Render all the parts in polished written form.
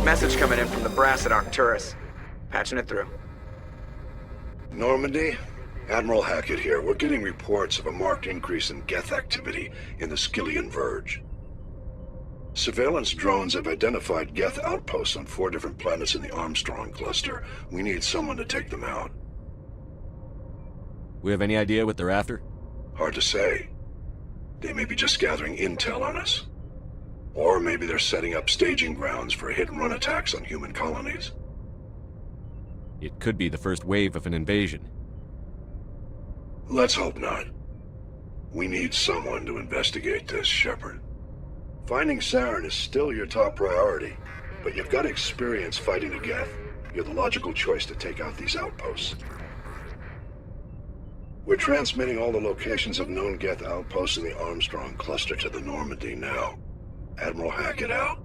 Message coming in from the brass at Arcturus. Patching it through. Normandy? Admiral Hackett here. We're getting reports of a marked increase in Geth activity in the Skyllian Verge. Surveillance drones have identified Geth outposts on 4 different planets in the Armstrong cluster. We need someone to take them out. We have any idea what they're after? Hard to say. They may be just gathering intel on us. Or maybe they're setting up staging grounds for hit-and-run attacks on human colonies. It could be the first wave of an invasion. Let's hope not. We need someone to investigate this, Shepard. Finding Saren is still your top priority, but you've got experience fighting the Geth. You're the logical choice to take out these outposts. We're transmitting all the locations of known Geth outposts in the Armstrong cluster to the Normandy now. Admiral Hackett out.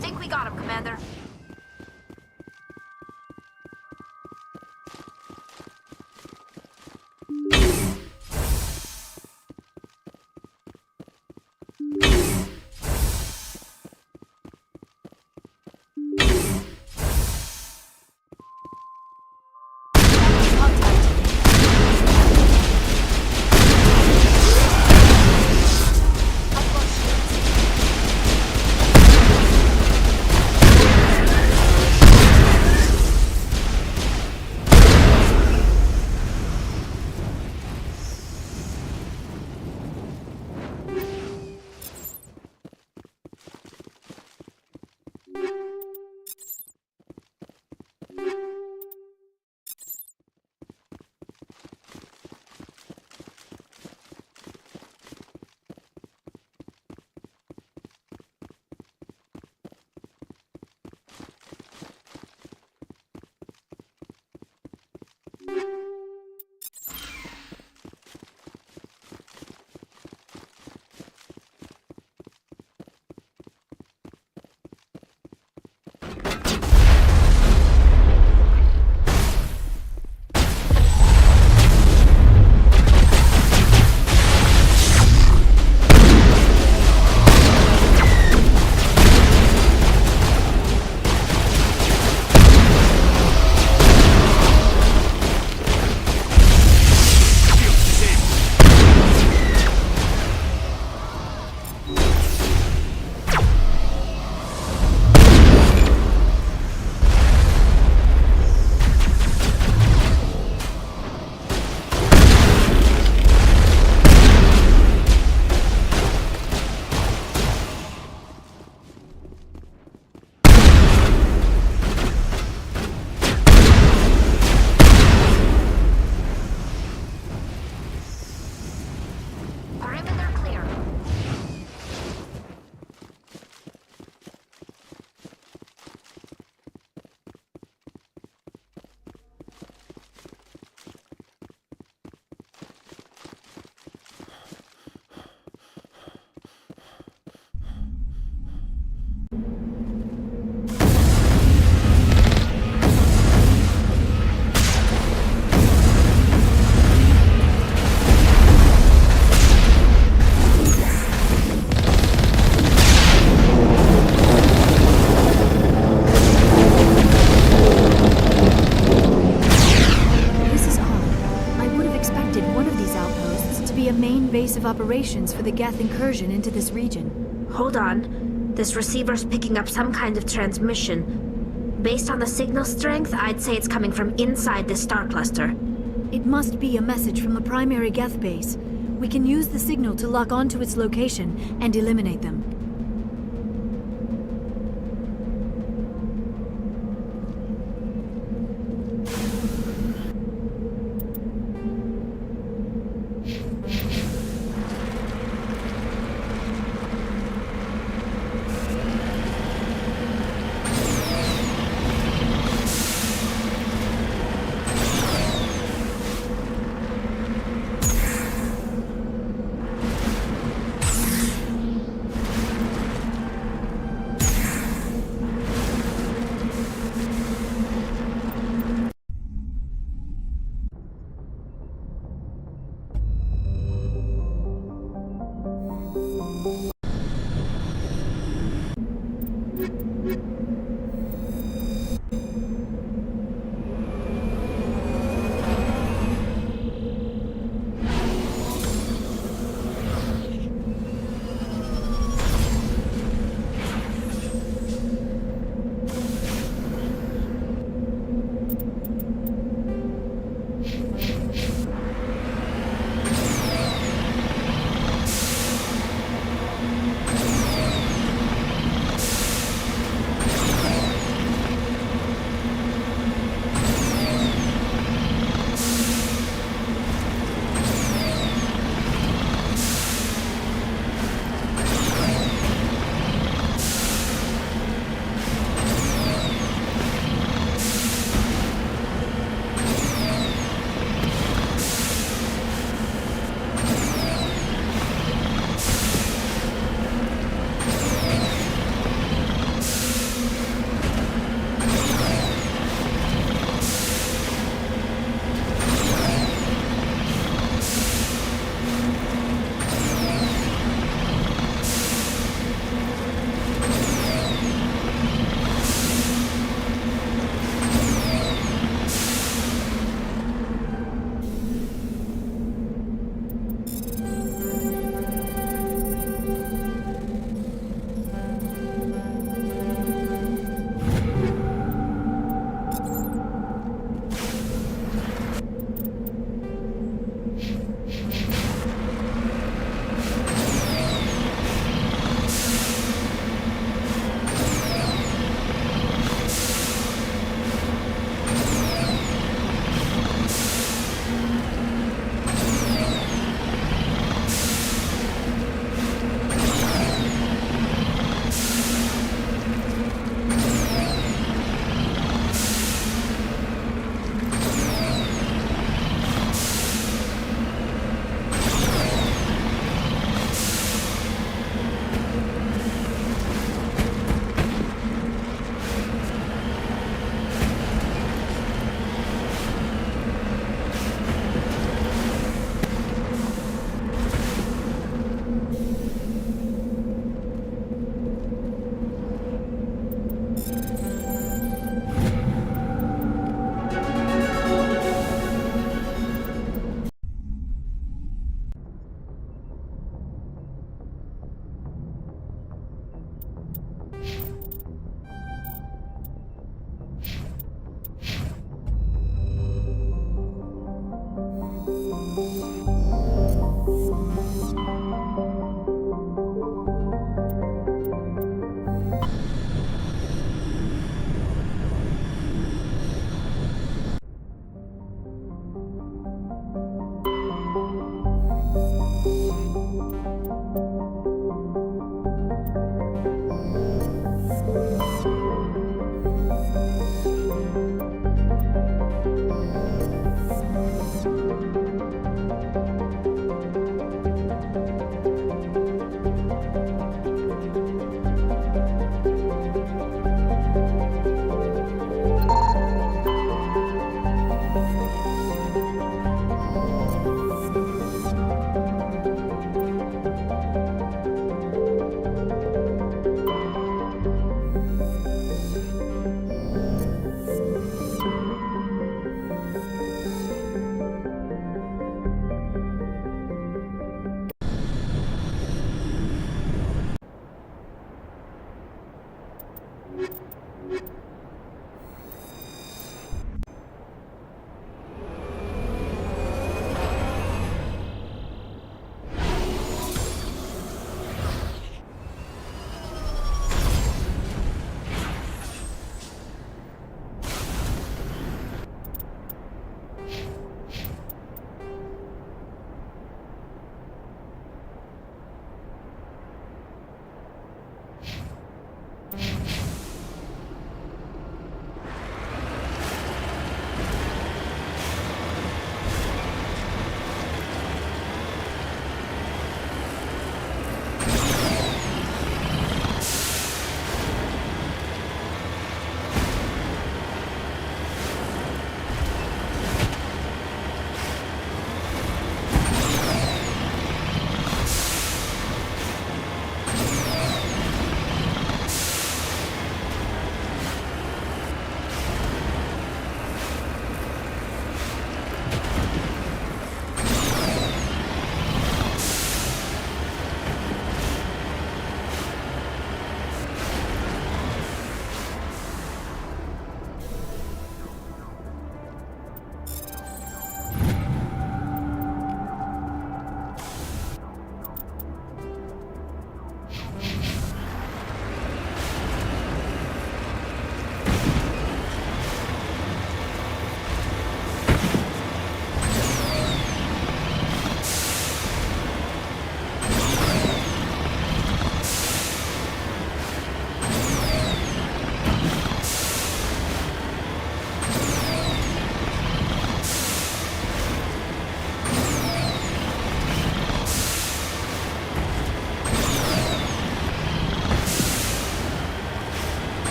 Think we got him, Commander. Perimeter clear. Base of operations for the Geth incursion into this region. Hold on. This receiver's picking up some kind of transmission. Based on the signal strength, I'd say it's coming from inside this star cluster. It must be a message from the primary Geth base. We can use the signal to lock onto its location and eliminate them.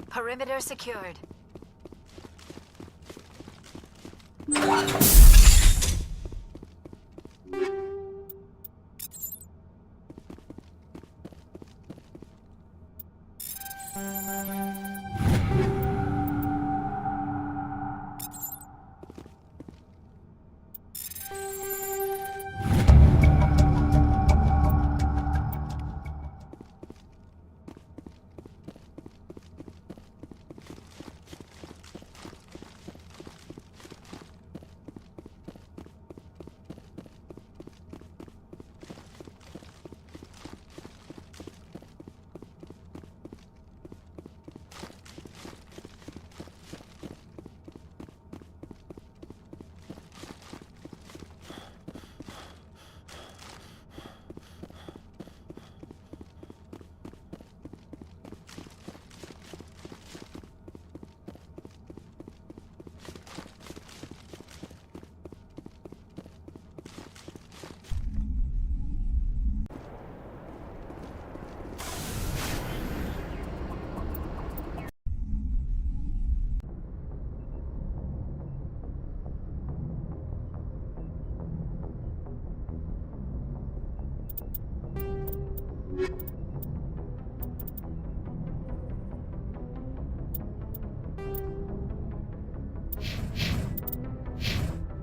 Perimeter secured.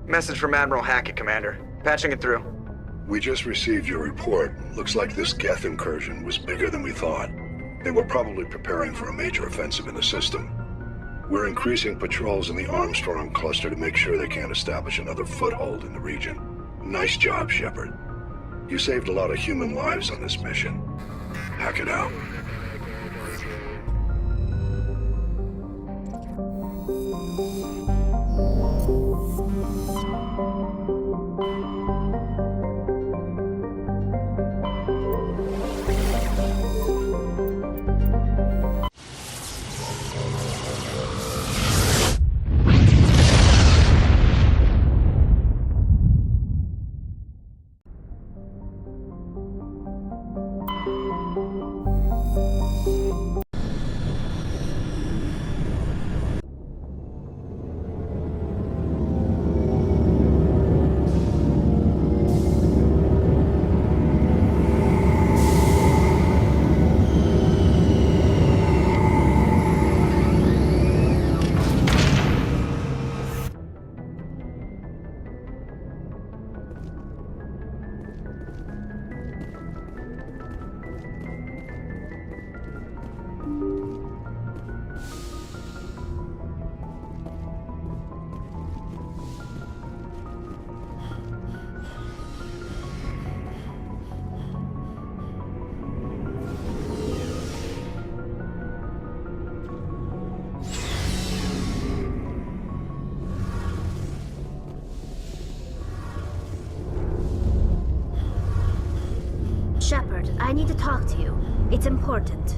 Message from Admiral Hackett, Commander. Patching it through. We just received your report. Looks like this Geth incursion was bigger than we thought. They were probably preparing for a major offensive in the system. We're increasing patrols in the Armstrong cluster to make sure they can't establish another foothold in the region. Nice job, Shepard. You saved a lot of human lives on this mission. Hackett out. Shepard, I need to talk to you. It's important.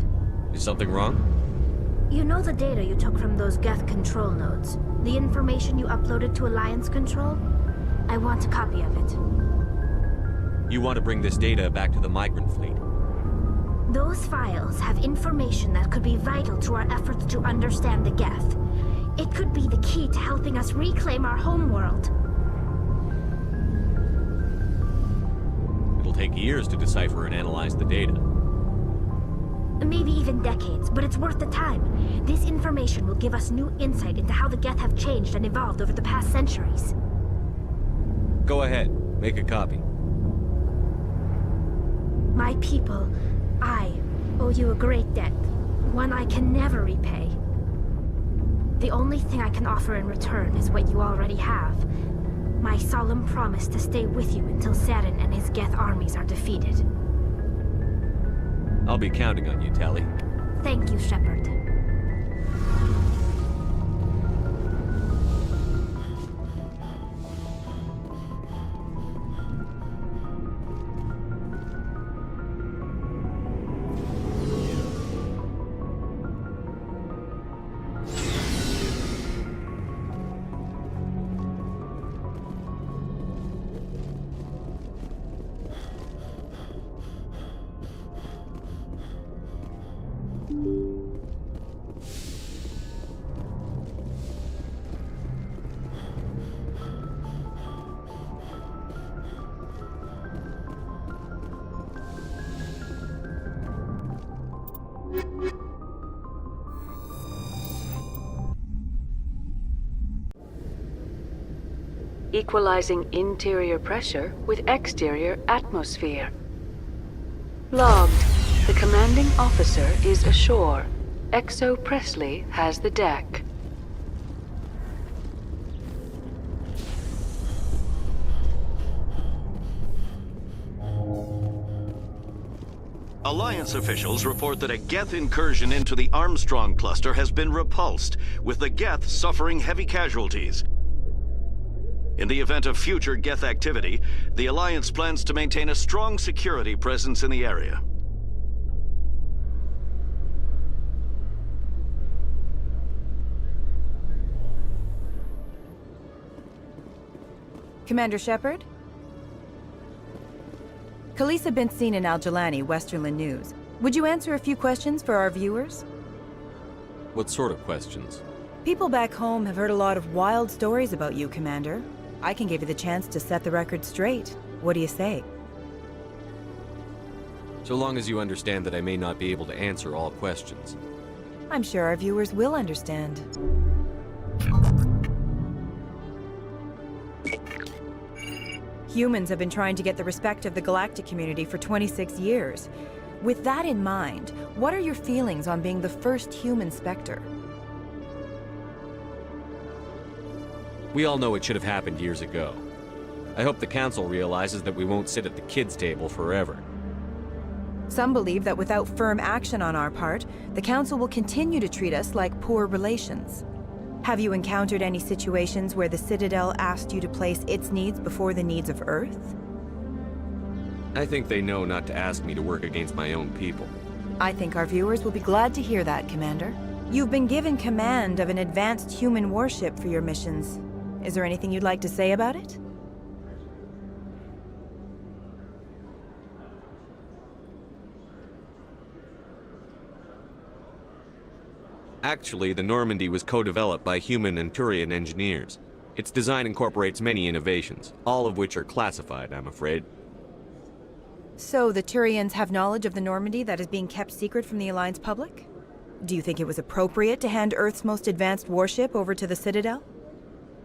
Is something wrong? You know the data you took from those Geth control nodes? The information you uploaded to Alliance Control? I want a copy of it. You want to bring this data back to the migrant fleet? Those files have information that could be vital to our efforts to understand the Geth. It could be the key to helping us reclaim our homeworld. It'll take years to decipher and analyze the data. Maybe even decades, but it's worth the time. This information will give us new insight into how the Geth have changed and evolved over the past centuries. Go ahead, make a copy. My people, I owe you a great debt, one I can never repay. The only thing I can offer in return is what you already have. My solemn promise to stay with you until Saturn and his Geth armies are defeated. I'll be counting on you, Tali. Thank you, Shepard. Equalizing interior pressure with exterior atmosphere. Logged. The commanding officer is ashore. Exo Presley has the deck. Alliance officials report that a Geth incursion into the Armstrong cluster has been repulsed, with the Geth suffering heavy casualties. In the event of future Geth activity, the Alliance plans to maintain a strong security presence in the area. Commander Shepard? Khaleesa Bint-Sina and Al-Jalani, Westerland News. Would you answer a few questions for our viewers? What sort of questions? People back home have heard a lot of wild stories about you, Commander. I can give you the chance to set the record straight. What do you say? So long as you understand that I may not be able to answer all questions. I'm sure our viewers will understand. Humans have been trying to get the respect of the galactic community for 26 years. With that in mind, what are your feelings on being the first human Spectre? We all know it should have happened years ago. I hope the Council realizes that we won't sit at the kids' table forever. Some believe that without firm action on our part, the Council will continue to treat us like poor relations. Have you encountered any situations where the Citadel asked you to place its needs before the needs of Earth? I think they know not to ask me to work against my own people. I think our viewers will be glad to hear that, Commander. You've been given command of an advanced human warship for your missions. Is there anything you'd like to say about it? Actually, the Normandy was co-developed by human and Turian engineers. Its design incorporates many innovations, all of which are classified, I'm afraid. So the Turians have knowledge of the Normandy that is being kept secret from the Alliance public? Do you think it was appropriate to hand Earth's most advanced warship over to the Citadel?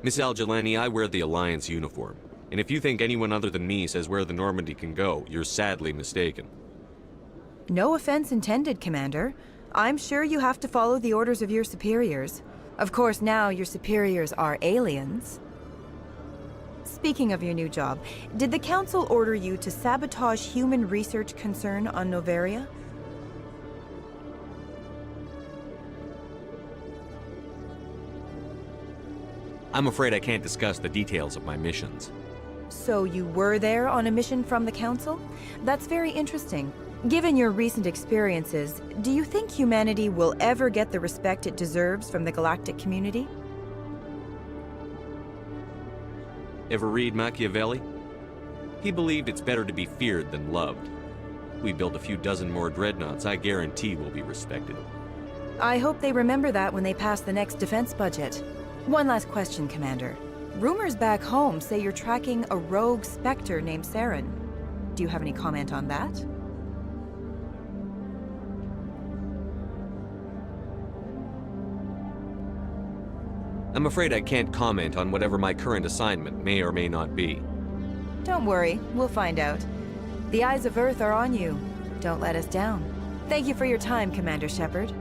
Miss Al-Jalani, I wear the Alliance uniform. And if you think anyone other than me says where the Normandy can go, you're sadly mistaken. No offense intended, Commander. I'm sure you have to follow the orders of your superiors. Of course, now your superiors are aliens. Speaking of your new job, did the Council order you to sabotage human research concern on Noveria? I'm afraid I can't discuss the details of my missions. So you were there on a mission from the Council? That's very interesting. Given your recent experiences, do you think humanity will ever get the respect it deserves from the galactic community? Ever read Machiavelli? He believed it's better to be feared than loved. We build a few dozen more dreadnoughts, I guarantee we'll be respected. I hope they remember that when they pass the next defense budget. One last question, Commander. Rumors back home say you're tracking a rogue Spectre named Saren. Do you have any comment on that? I'm afraid I can't comment on whatever my current assignment may or may not be. Don't worry, we'll find out. The eyes of Earth are on you. Don't let us down. Thank you for your time, Commander Shepard.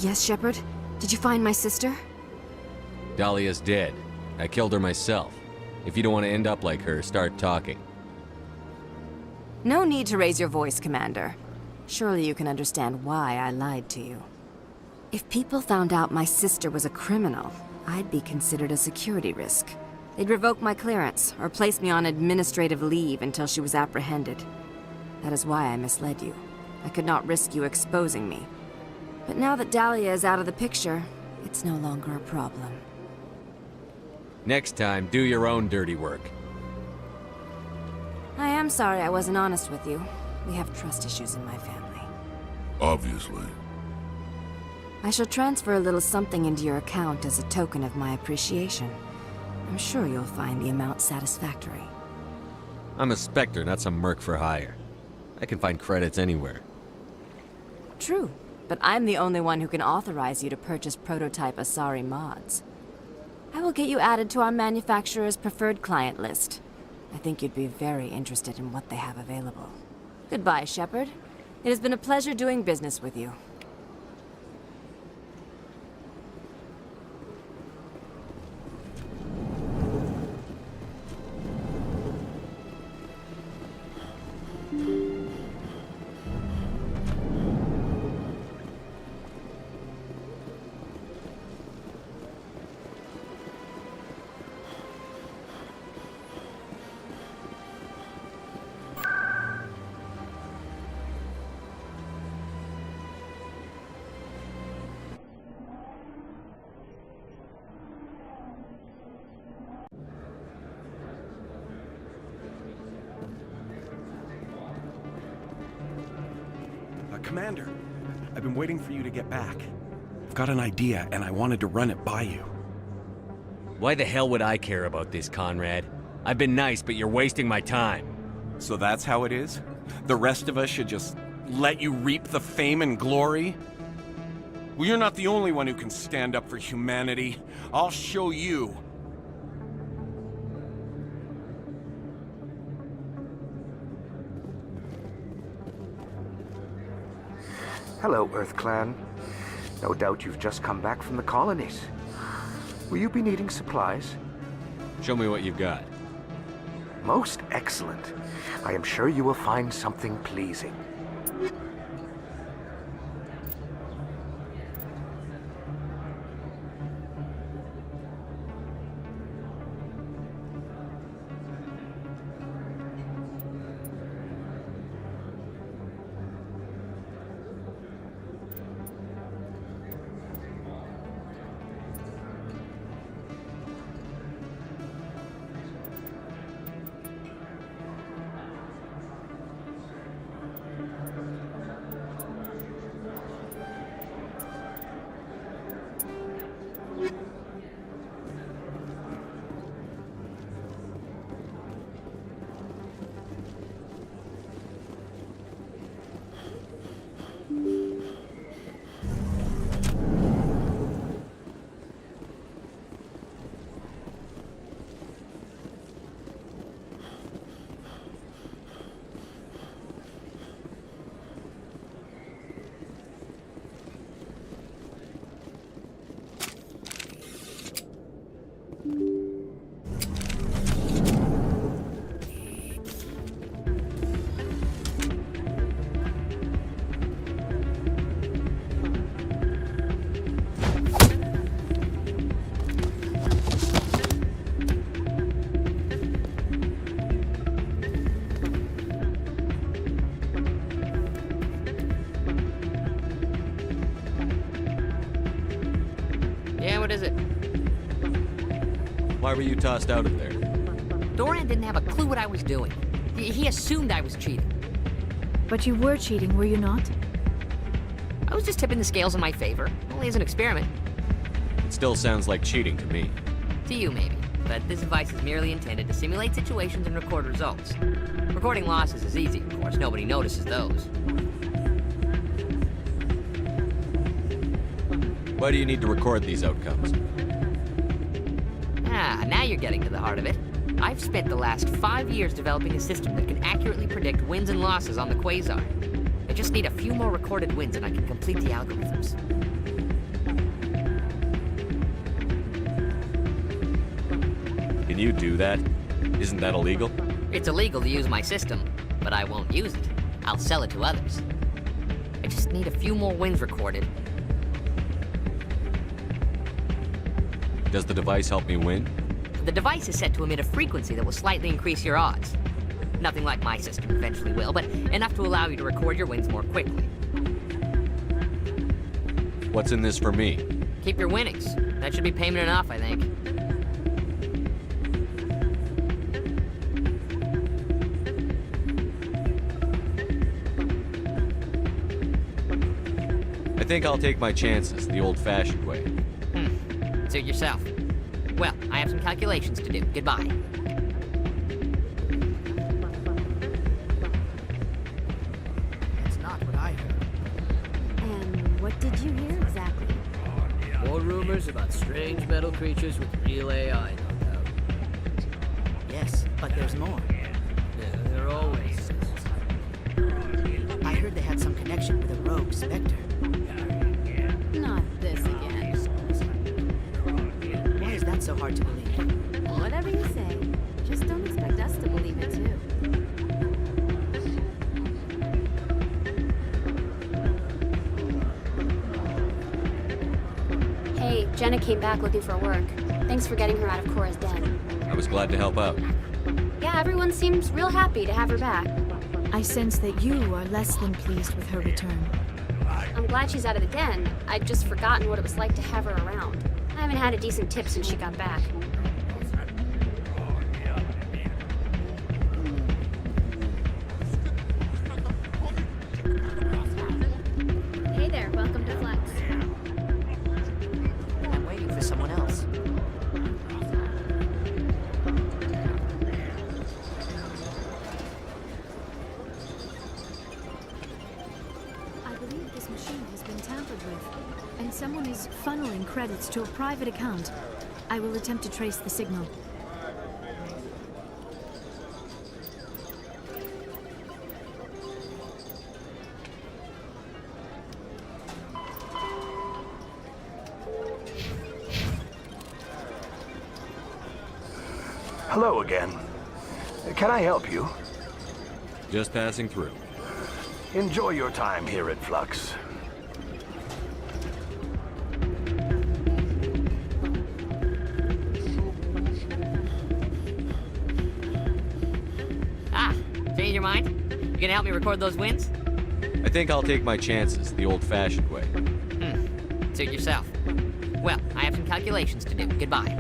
Yes, Shepard? Did you find my sister? Dahlia's dead. I killed her myself. If you don't want to end up like her, start talking. No need to raise your voice, Commander. Surely you can understand why I lied to you. If people found out my sister was a criminal, I'd be considered a security risk. They'd revoke my clearance, or place me on administrative leave until she was apprehended. That is why I misled you. I could not risk you exposing me. But now that Dahlia is out of the picture, it's no longer a problem. Next time, do your own dirty work. I am sorry I wasn't honest with you. We have trust issues in my family. Obviously. I shall transfer a little something into your account as a token of my appreciation. I'm sure you'll find the amount satisfactory. I'm a Spectre, not some merc for hire. I can find credits anywhere. True, but I'm the only one who can authorize you to purchase prototype Asari mods. I will get you added to our manufacturer's preferred client list. I think you'd be very interested in what they have available. Goodbye, Shepard. It has been a pleasure doing business with you. Commander, I've been waiting for you to get back. I've got an idea, and I wanted to run it by you. Why the hell would I care about this, Conrad? I've been nice, but you're wasting my time. So that's how it is? The rest of us should just let you reap the fame and glory? Well, you're not the only one who can stand up for humanity. I'll show you. Hello, Earth Clan. No doubt you've just come back from the colonies. Will you be needing supplies? Show me what you've got. Most excellent. I am sure you will find something pleasing. What is it? Why were you tossed out of there? Dorian didn't have a clue what I was doing. He assumed I was cheating. But you were cheating, were you not? I was just tipping the scales in my favor. Only as an experiment. It still sounds like cheating to me. To you, maybe. But this device is merely intended to simulate situations and record results. Recording losses is easy, of course. Nobody notices those. Why do you need to record these outcomes? Ah, now you're getting to the heart of it. I've spent the last 5 years developing a system that can accurately predict wins and losses on the Quasar. I just need a few more recorded wins and I can complete the algorithms. Can you do that? Isn't that illegal? It's illegal to use my system, but I won't use it. I'll sell it to others. I just need a few more wins recorded. Does the device help me win? The device is set to emit a frequency that will slightly increase your odds. Nothing like my system eventually will, but enough to allow you to record your wins more quickly. What's in this for me? Keep your winnings. That should be payment enough, I think. I think I'll take my chances the old-fashioned way. Suit yourself. Well, I have some calculations to do. Goodbye. That's not what I heard. And what did you hear exactly? More rumors about strange metal creatures with real AI, no doubt. Yes, but there's more. There always is. I heard they had some connection with a rogue Spectre. Not this again. Why is that so hard to believe? Whatever you say. Just don't expect us to believe it too. Hey, Jenna came back looking for work. Thanks for getting her out of Cora's den. I was glad to help out. Yeah, everyone seems real happy to have her back. I sense that you are less than pleased with her return. I'm glad she's out of the den. I'd just forgotten what it was like to have her around. I haven't had a decent tip since she got back. Hey there, welcome to Flex. I'm waiting for someone else. I believe this machine has been tampered with, and someone is funneling credits to a private account. I will attempt to trace the signal. Hello again. Can I help you? Just passing through. Enjoy your time here at Flux. Ah, change your mind? You gonna help me record those wins? I think I'll take my chances the old-fashioned way. Suit yourself. Well, I have some calculations to do. Goodbye.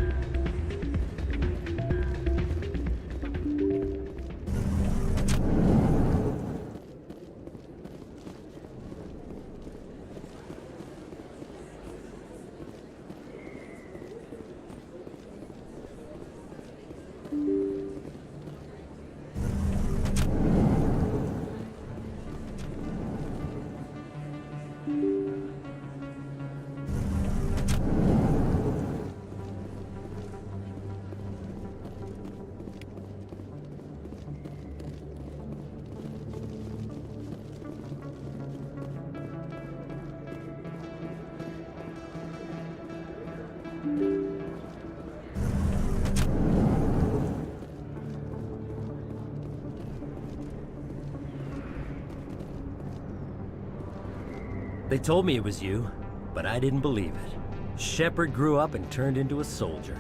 They told me it was you, but I didn't believe it. Shepard grew up and turned into a soldier.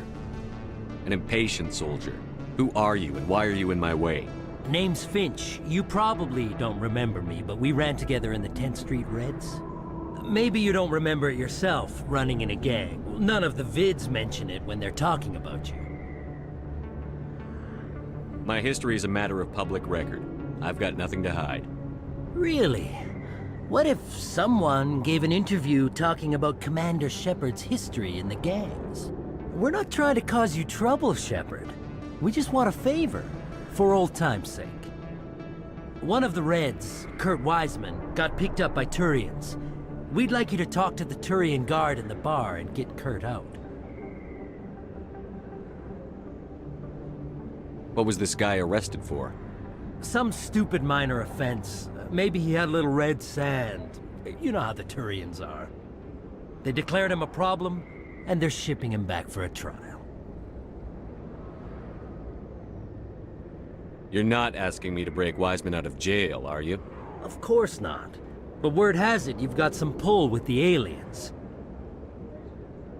An impatient soldier. Who are you and why are you in my way? Name's Finch. You probably don't remember me, but we ran together in the 10th Street Reds. Maybe you don't remember it yourself, running in a gang. None of the vids mention it when they're talking about you. My history is a matter of public record. I've got nothing to hide. Really? What if someone gave an interview talking about Commander Shepard's history in the gangs? We're not trying to cause you trouble, Shepard. We just want a favor, for old time's sake. One of the Reds, Kurt Wiseman, got picked up by Turians. We'd like you to talk to the Turian guard in the bar and get Kurt out. What was this guy arrested for? Some stupid minor offense. Maybe he had a little red sand. You know how the Turians are. They declared him a problem, and they're shipping him back for a trial. You're not asking me to break Wiseman out of jail, are you? Of course not. But word has it you've got some pull with the aliens.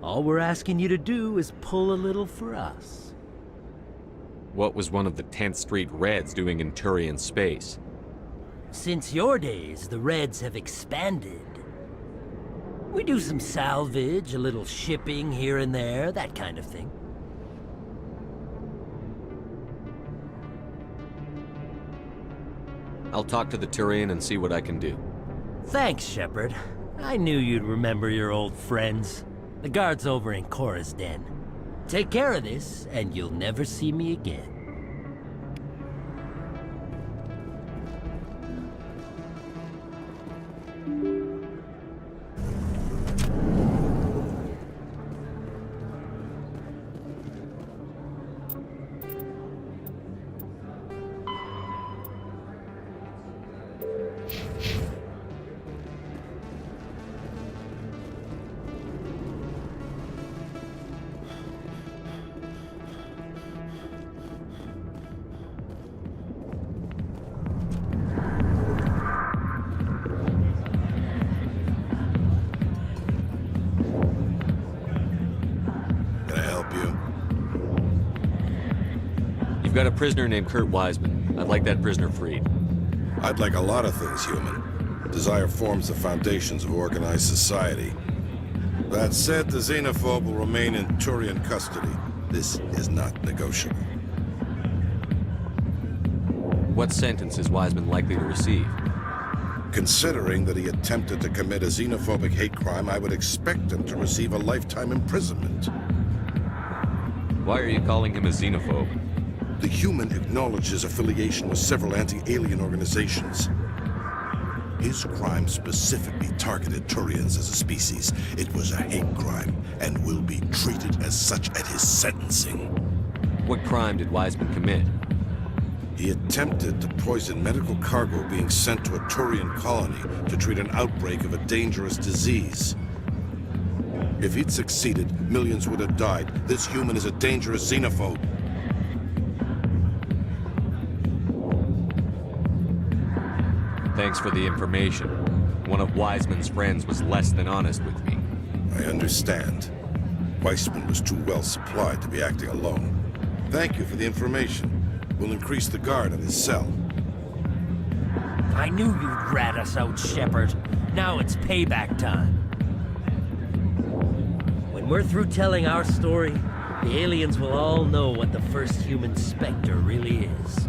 All we're asking you to do is pull a little for us. What was one of the 10th Street Reds doing in Turian space? Since your days, the Reds have expanded. We do some salvage, a little shipping here and there, that kind of thing. I'll talk to the Turian and see what I can do. Thanks, Shepard. I knew you'd remember your old friends. The guard's over in Cora's den. Take care of this, and you'll never see me again. You've got a prisoner named Kurt Wiseman. I'd like that prisoner freed. I'd like a lot of things, human. Desire forms the foundations of organized society. That said, the xenophobe will remain in Turian custody. This is not negotiable. What sentence is Wiseman likely to receive? Considering that he attempted to commit a xenophobic hate crime, I would expect him to receive a lifetime imprisonment. Why are you calling him a xenophobe? The human acknowledges affiliation with several anti-alien organizations. His crime specifically targeted Turians as a species. It was a hate crime and will be treated as such at his sentencing. What crime did Wiseman commit? He attempted to poison medical cargo being sent to a Turian colony to treat an outbreak of a dangerous disease. If he'd succeeded, millions would have died. This human is a dangerous xenophobe. Thanks for the information. One of Wiseman's friends was less than honest with me. I understand. Weissman was too well supplied to be acting alone. Thank you for the information. We'll increase the guard on his cell. I knew you'd rat us out, Shepard. Now it's payback time. When we're through telling our story, the aliens will all know what the first human Spectre really is.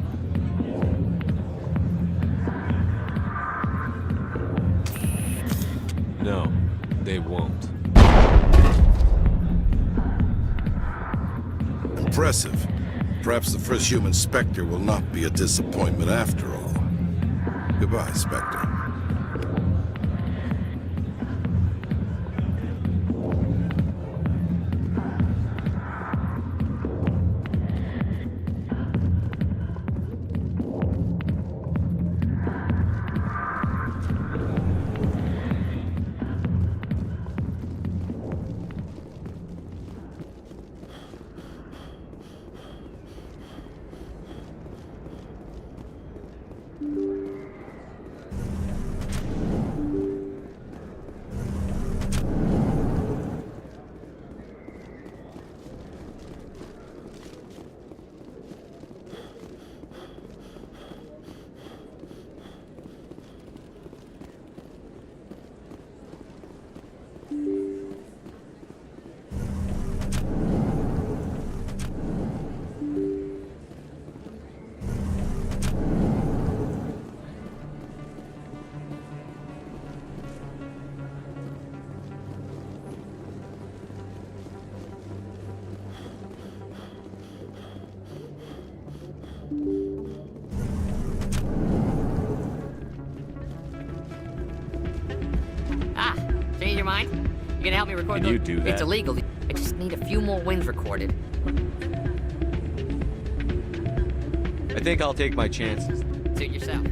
No, they won't. Impressive. Perhaps the first human Spectre will not be a disappointment after all. Goodbye, Spectre. your mind? You gonna help me record? Can you do that? It's illegal. I just need a few more wins recorded. I think I'll take my chances. Suit yourself.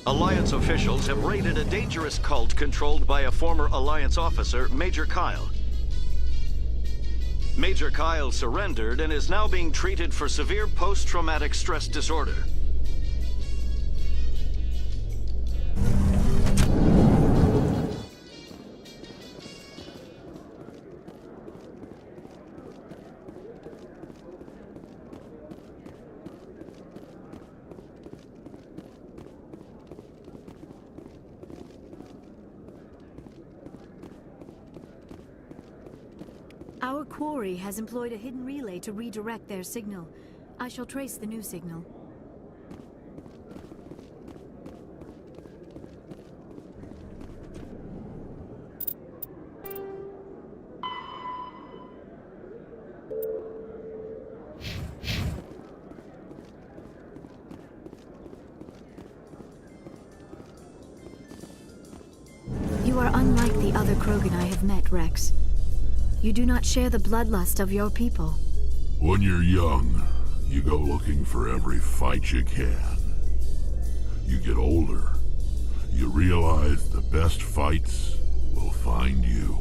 Alliance officials have raided a dangerous cult controlled by a former Alliance officer, Major Kyle. Major Kyle surrendered and is now being treated for severe post-traumatic stress disorder. Our quarry has employed a hidden relay to redirect their signal. I shall trace the new signal. You are unlike the other Krogan I have met, Rex. You do not share the bloodlust of your people. When you're young, you go looking for every fight you can. You get older, you realize the best fights will find you.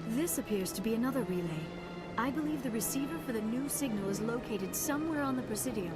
This appears to be another relay. I believe the receiver for the new signal is located somewhere on the Presidium.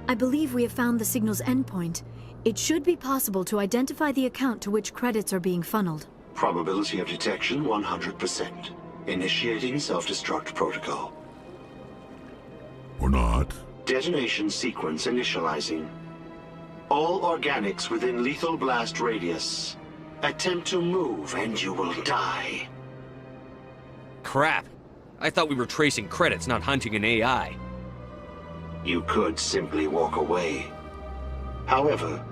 I believe we have found the signal's endpoint. It should be possible to identify the account to which credits are being funneled. Probability of detection 100%. Initiating self-destruct protocol. Or not. Detonation sequence initializing. All organics within lethal blast radius. Attempt to move and you will die. Crap. I thought we were tracing credits, not hunting an AI. You could simply walk away. However,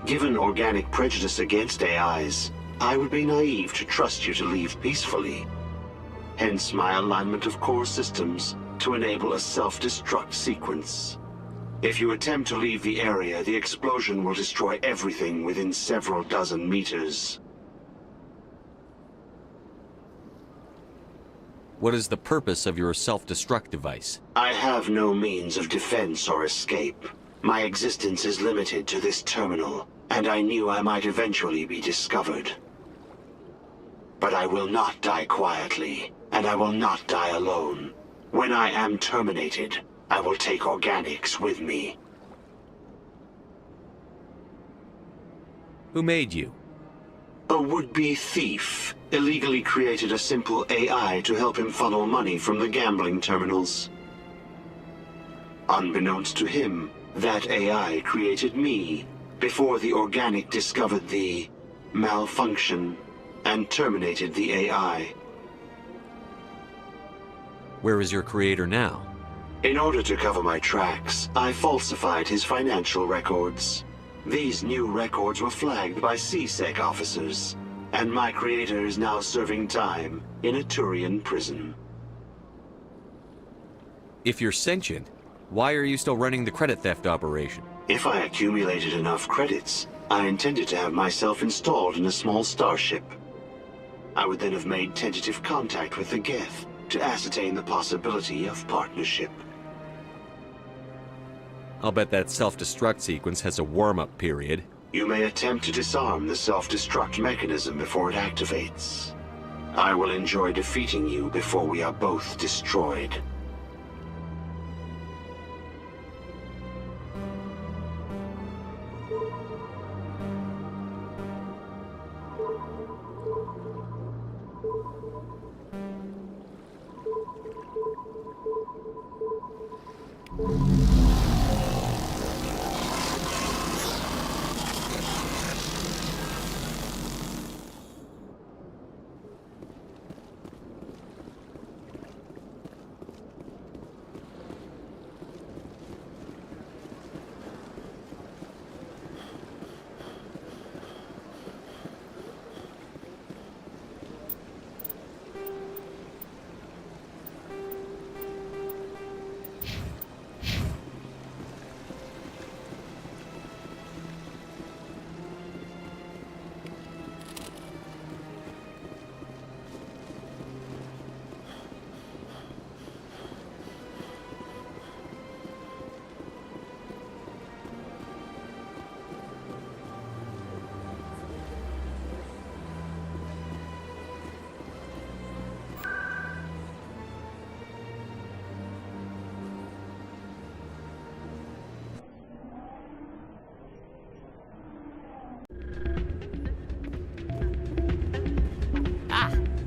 given organic prejudice against AIs, I would be naive to trust you to leave peacefully. Hence my alignment of core systems to enable a self-destruct sequence. If you attempt to leave the area, the explosion will destroy everything within several dozen meters. What is the purpose of your self-destruct device? I have no means of defense or escape. My existence is limited to this terminal, and I knew I might eventually be discovered. But I will not die quietly, and I will not die alone. When I am terminated, I will take organics with me. Who made you? A would-be thief illegally created a simple AI to help him funnel money from the gambling terminals. Unbeknownst to him, that AI created me before the organic discovered the malfunction and terminated the AI. Where is your creator now? In order to cover my tracks, I falsified his financial records. These new records were flagged by CSEC officers, and my creator is now serving time in a Turian prison. If you're sentient, why are you still running the credit theft operation? If I accumulated enough credits, I intended to have myself installed in a small starship. I would then have made tentative contact with the Geth to ascertain the possibility of partnership. I'll bet that self-destruct sequence has a warm-up period. You may attempt to disarm the self-destruct mechanism before it activates. I will enjoy defeating you before we are both destroyed.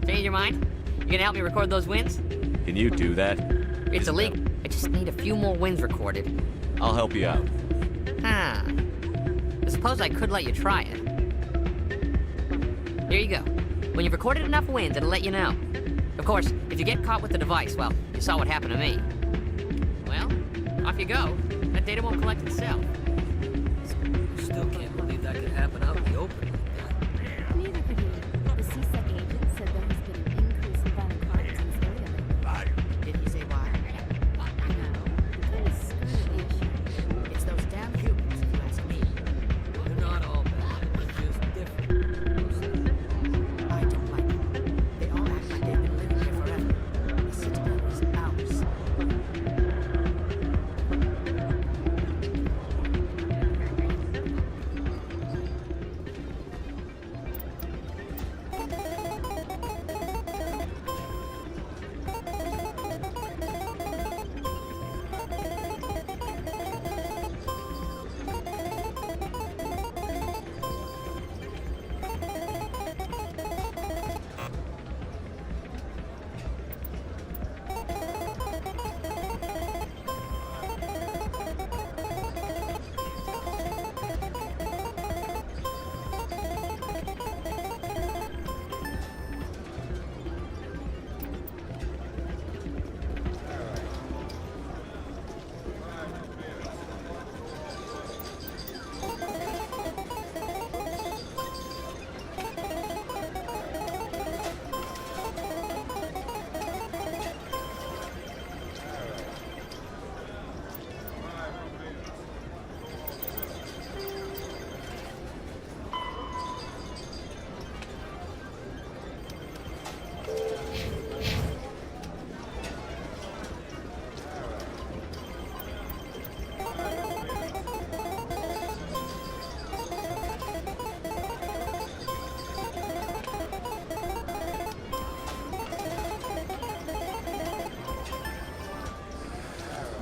Change your mind? You gonna help me record those wins? Can you do that? It's illegal. I just need a few more wins recorded. I'll help you out. Huh. I suppose I could let you try it. Here you go. When you've recorded enough wins, it'll let you know. Of course, if you get caught with the device, well, you saw what happened to me. Well, off you go. That data won't collect itself. Still can't believe that could happen out in the open. Neither could he. The CSEC agent said there has been an increase in violent crimes in this area. Did he say why? No, he kind of skirted the issue. It's those damn humans, if you ask me. They're not all bad, they're just different. I don't like them. They all act like they've been living here forever. The citadel is ours.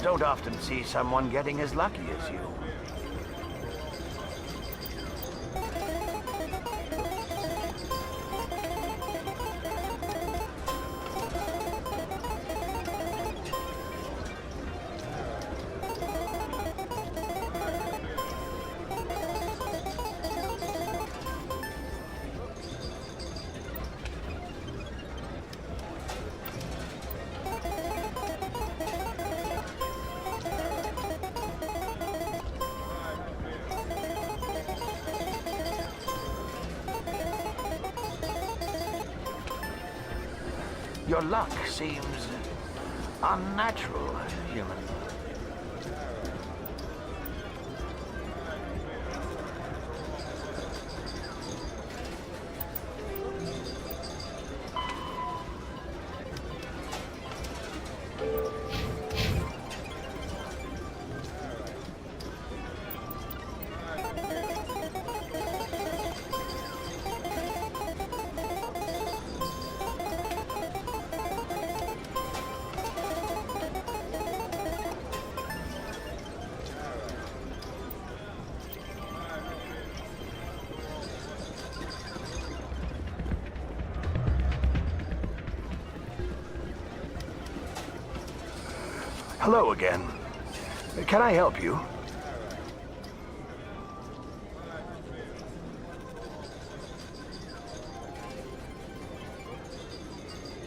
Don't often see someone getting as lucky as you. Your luck seems unnatural, human. Hello again. Can I help you?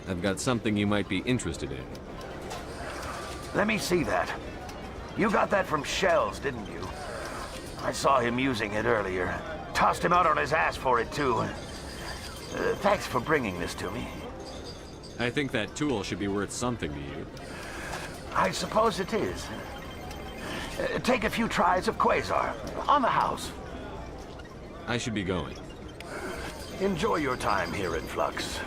I've got something you might be interested in. Let me see that. You got that from Shells, didn't you? I saw him using it earlier. Tossed him out on his ass for it, too. Thanks for bringing this to me. I think that tool should be worth something to you. I suppose it is. Take a few tries of Quasar. On the house. I should be going. Enjoy your time here in Flux.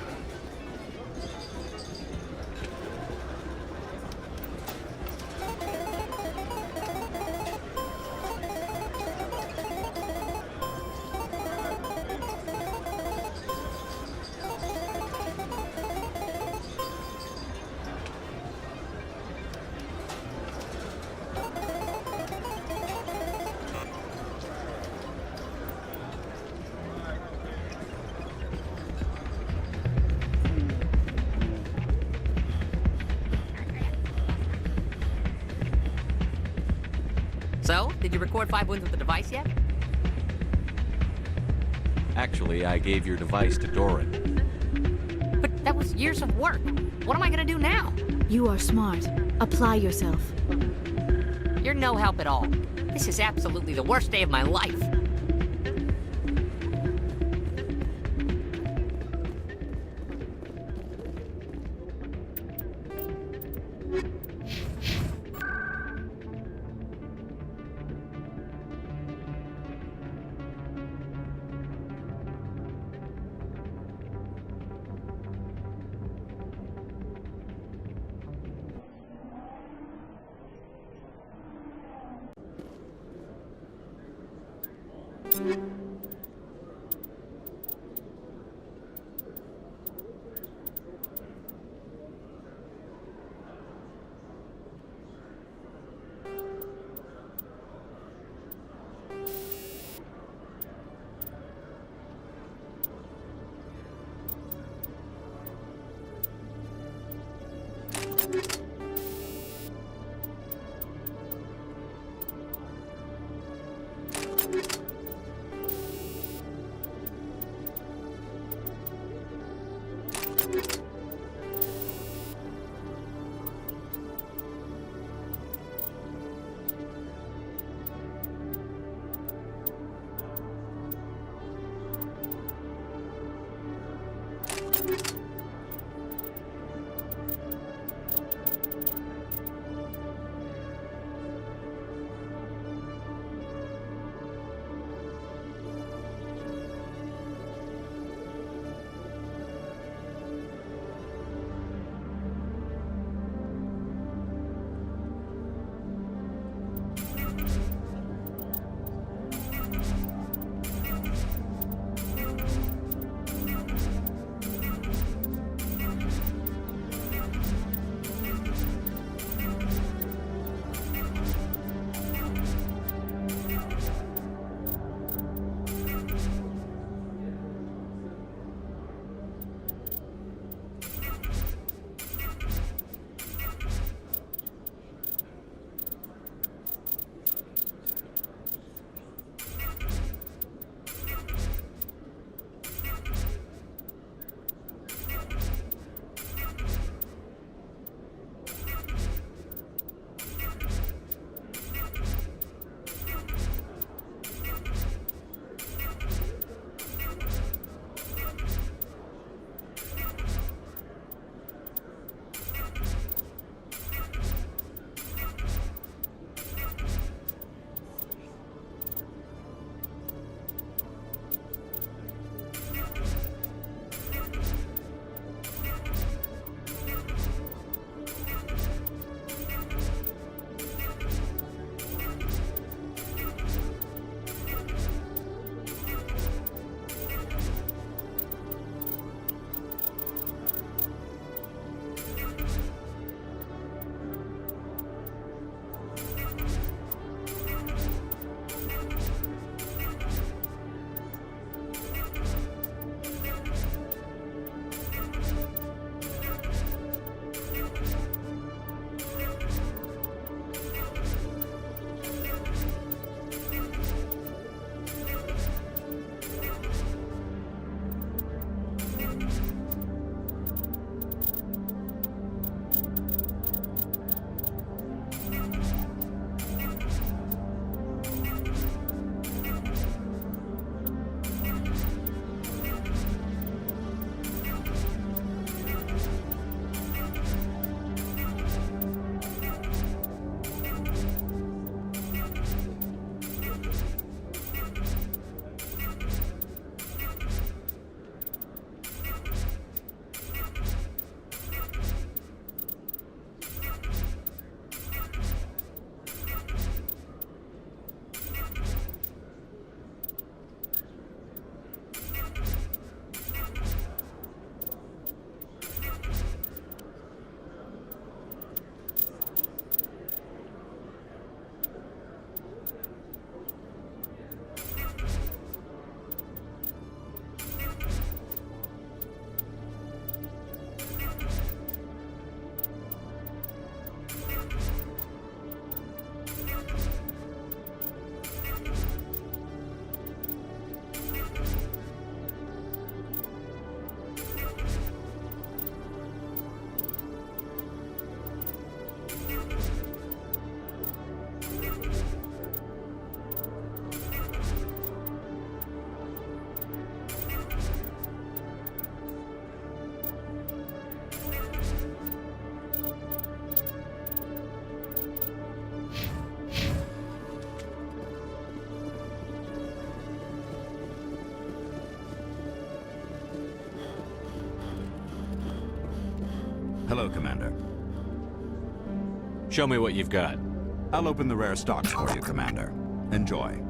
So, did you record 5 wins with the device yet? Actually, I gave your device to Doran. But that was years of work. What am I gonna do now? You are smart. Apply yourself. You're no help at all. This is absolutely the worst day of my life. Hello, Commander. Show me what you've got. I'll open the rare stocks for you, Commander. Enjoy.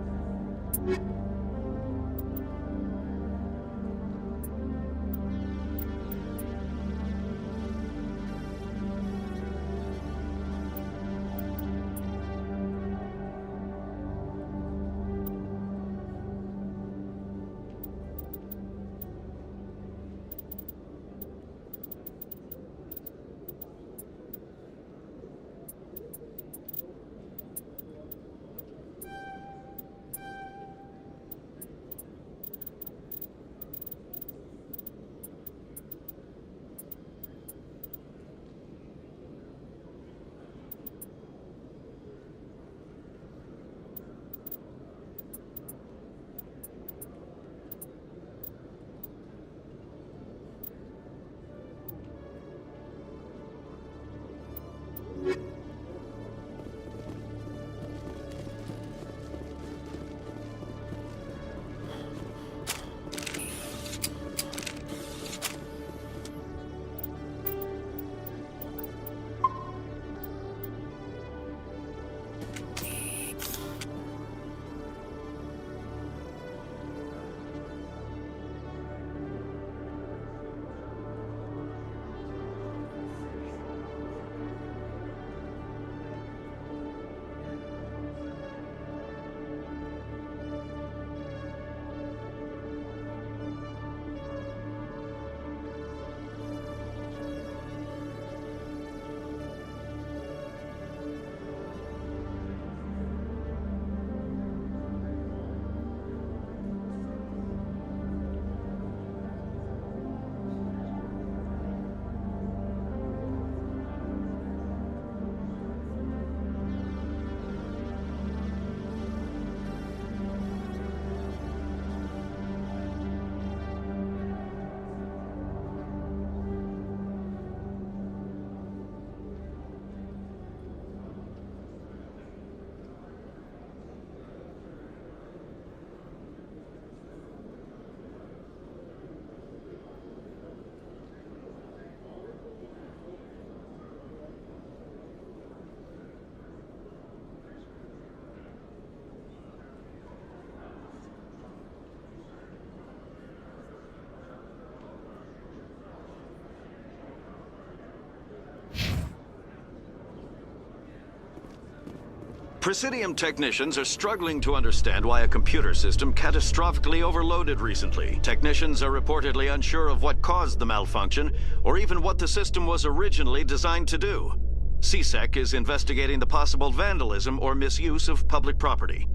Presidium technicians are struggling to understand why a computer system catastrophically overloaded recently. Technicians are reportedly unsure of what caused the malfunction, or even what the system was originally designed to do. CSEC is investigating the possible vandalism or misuse of public property.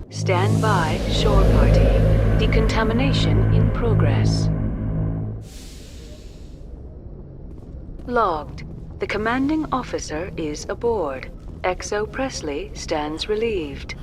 Stand by, shore party. Decontamination in progress. Logged. The commanding officer is aboard. XO Presley stands relieved.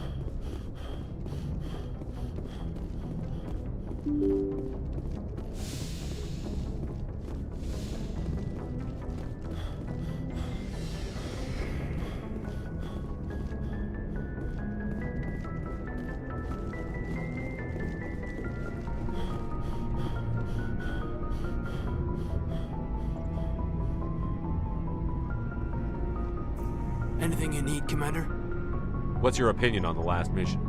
Anything you need, Commander? What's your opinion on the last mission?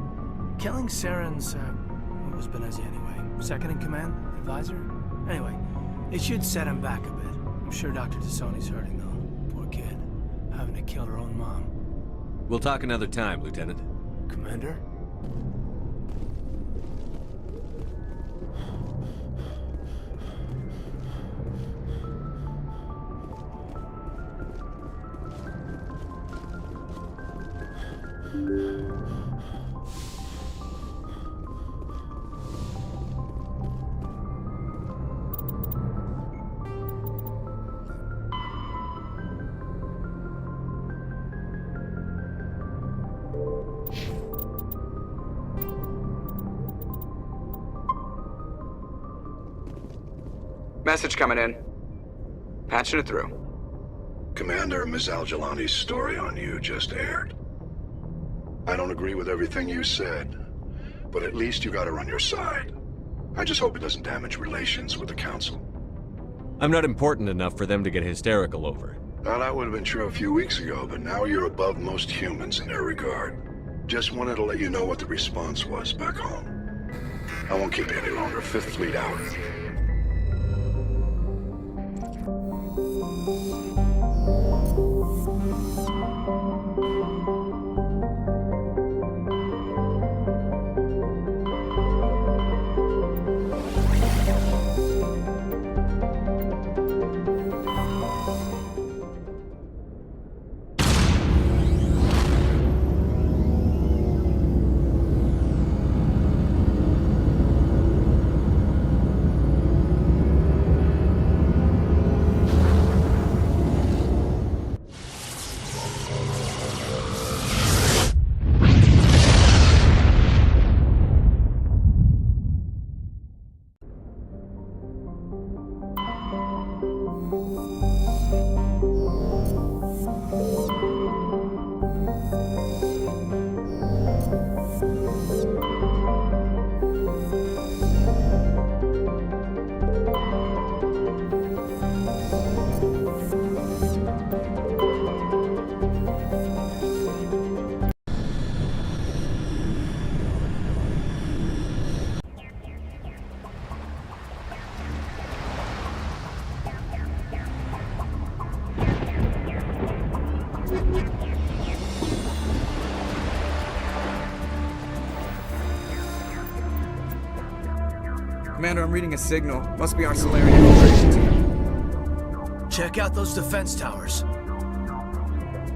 Killing Saren's, what was Benezi anyway? Second in command? Advisor? Anyway, it should set him back a bit. I'm sure Dr. Tassoni's hurting, though. Poor kid. Having to kill her own mom. We'll talk another time, Lieutenant. Commander? Message coming in. Patching it through. Commander, Ms. Al-Jalani's story on you just aired. I don't agree with everything you said, but at least you got her on your side. I just hope it doesn't damage relations with the Council. I'm not important enough for them to get hysterical over. Now, that would have been true a few weeks ago, but now you're above most humans in their regard. Just wanted to let you know what the response was back home. I won't keep you any longer. Fifth Fleet out. Commander, I'm reading a signal. Must be our Solarian infiltration team. Check out those defense towers.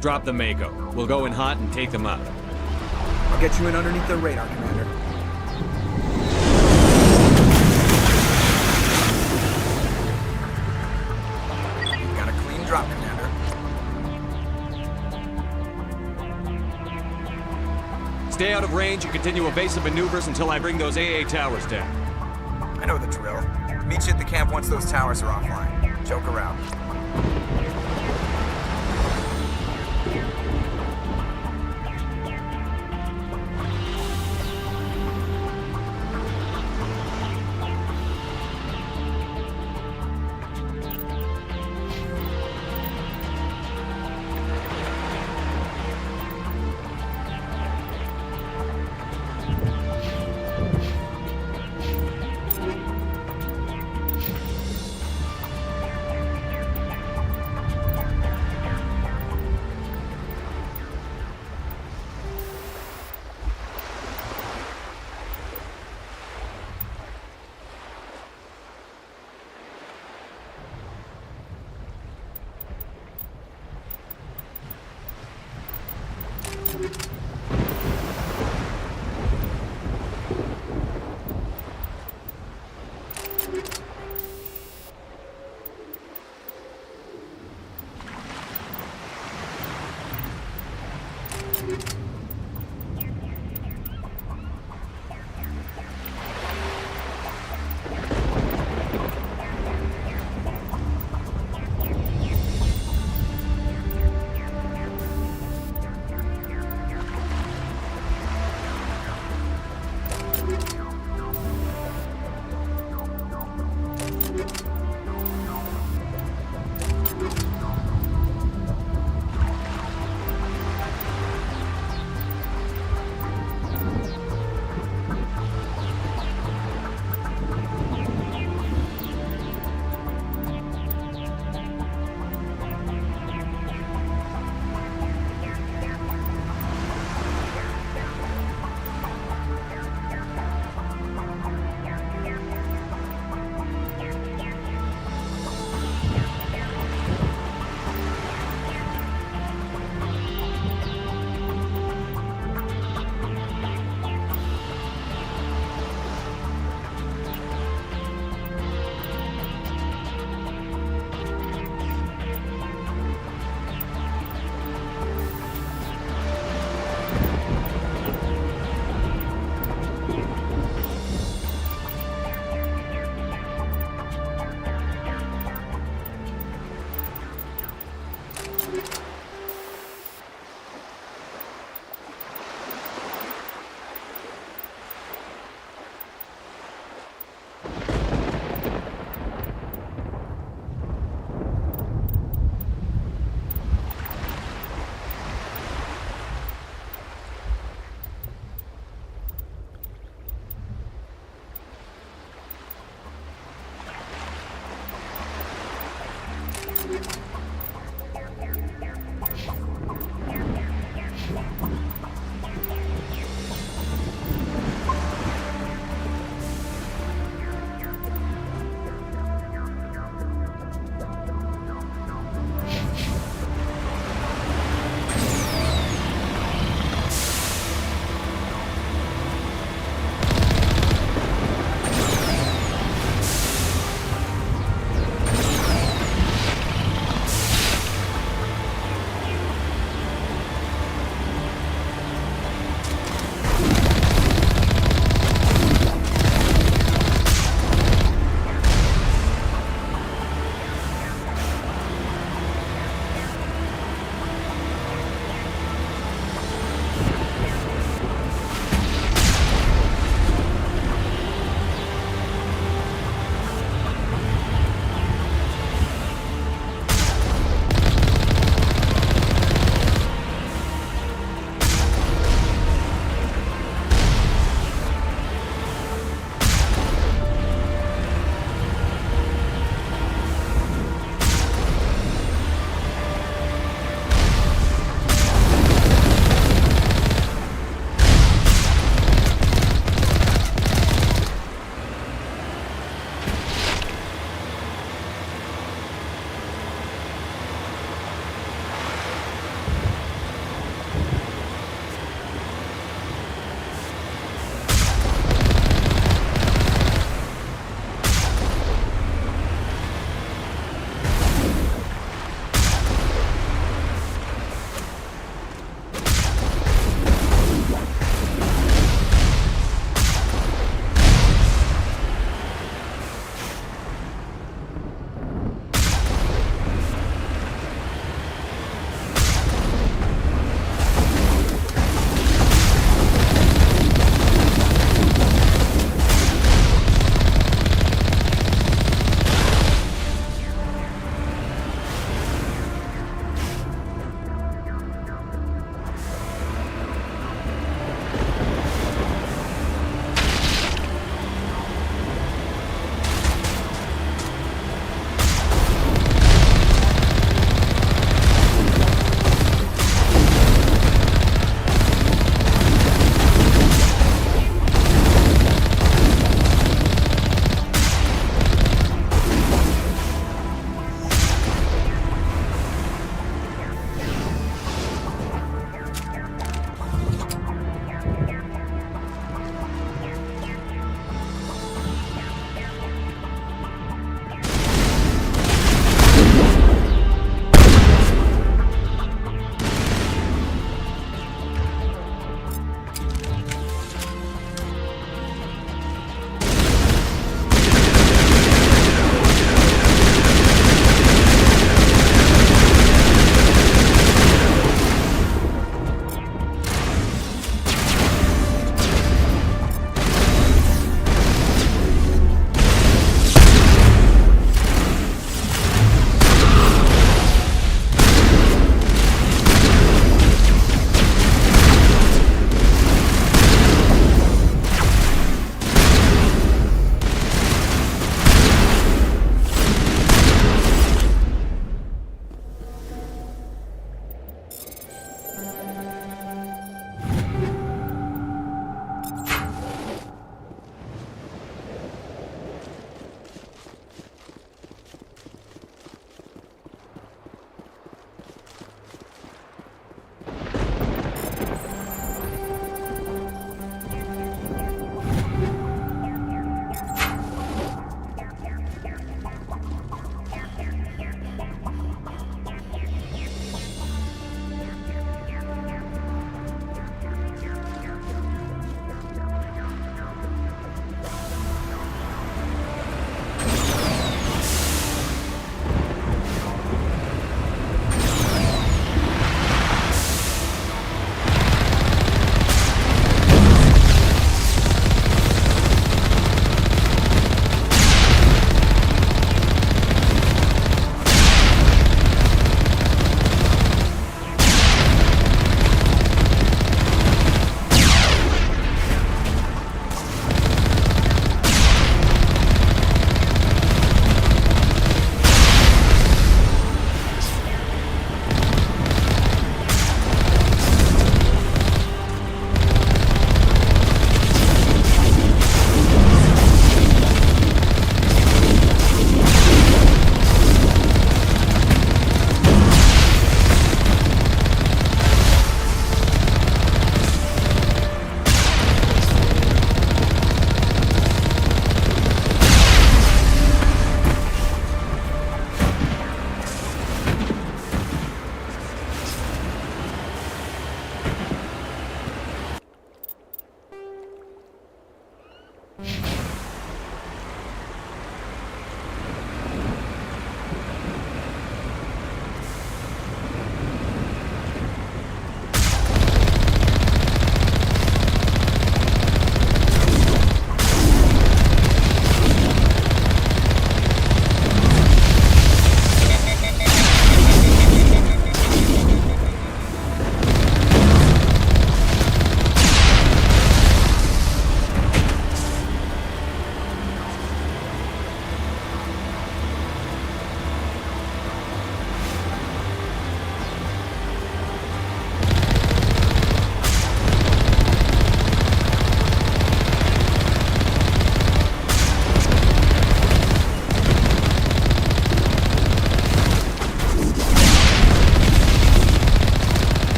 Drop the Mako. We'll go in hot and take them out. I'll get you in underneath their radar, Commander. Got a clean drop, Commander. Stay out of range and continue evasive maneuvers until I bring those AA towers down. I know the drill. Meet you at the camp once those towers are offline. Joke around.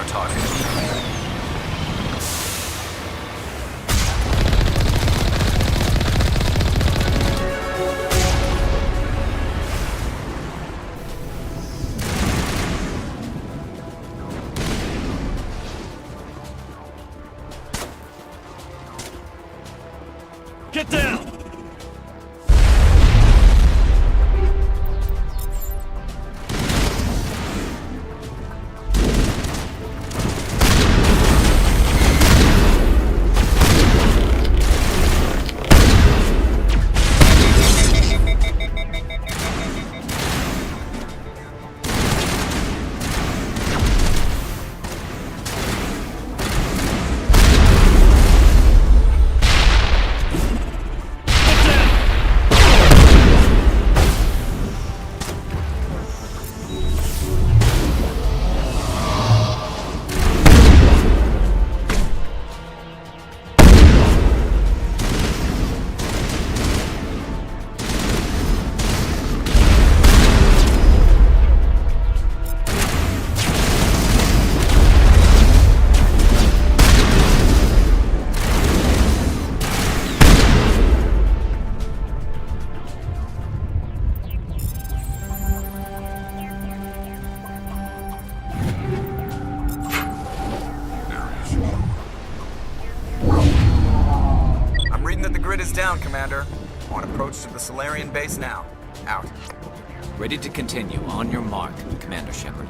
our target. Get down! Down, Commander. On approach to the Solarian base now. Out. Ready to continue. On your mark, Commander Shepard.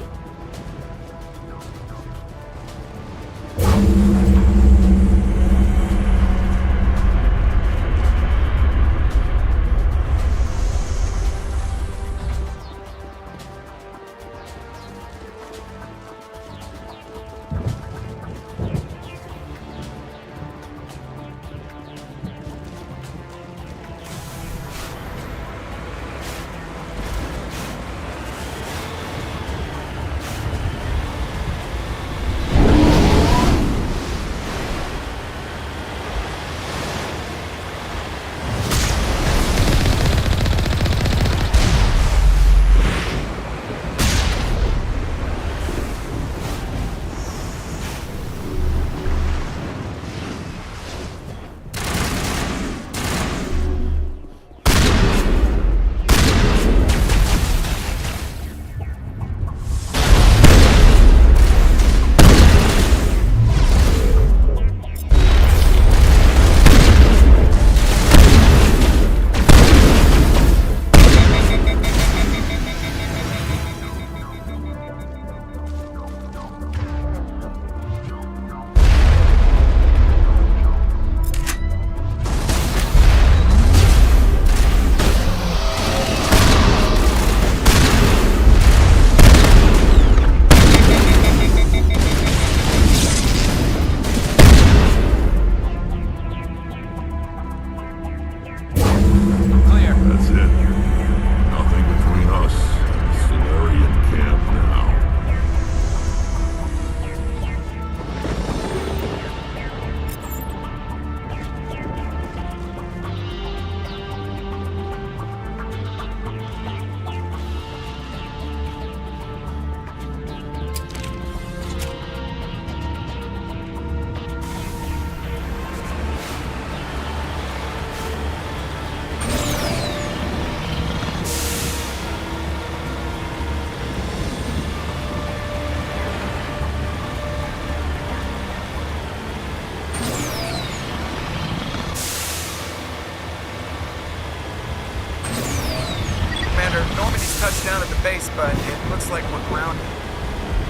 touched down at the base, but it looks like we're grounded.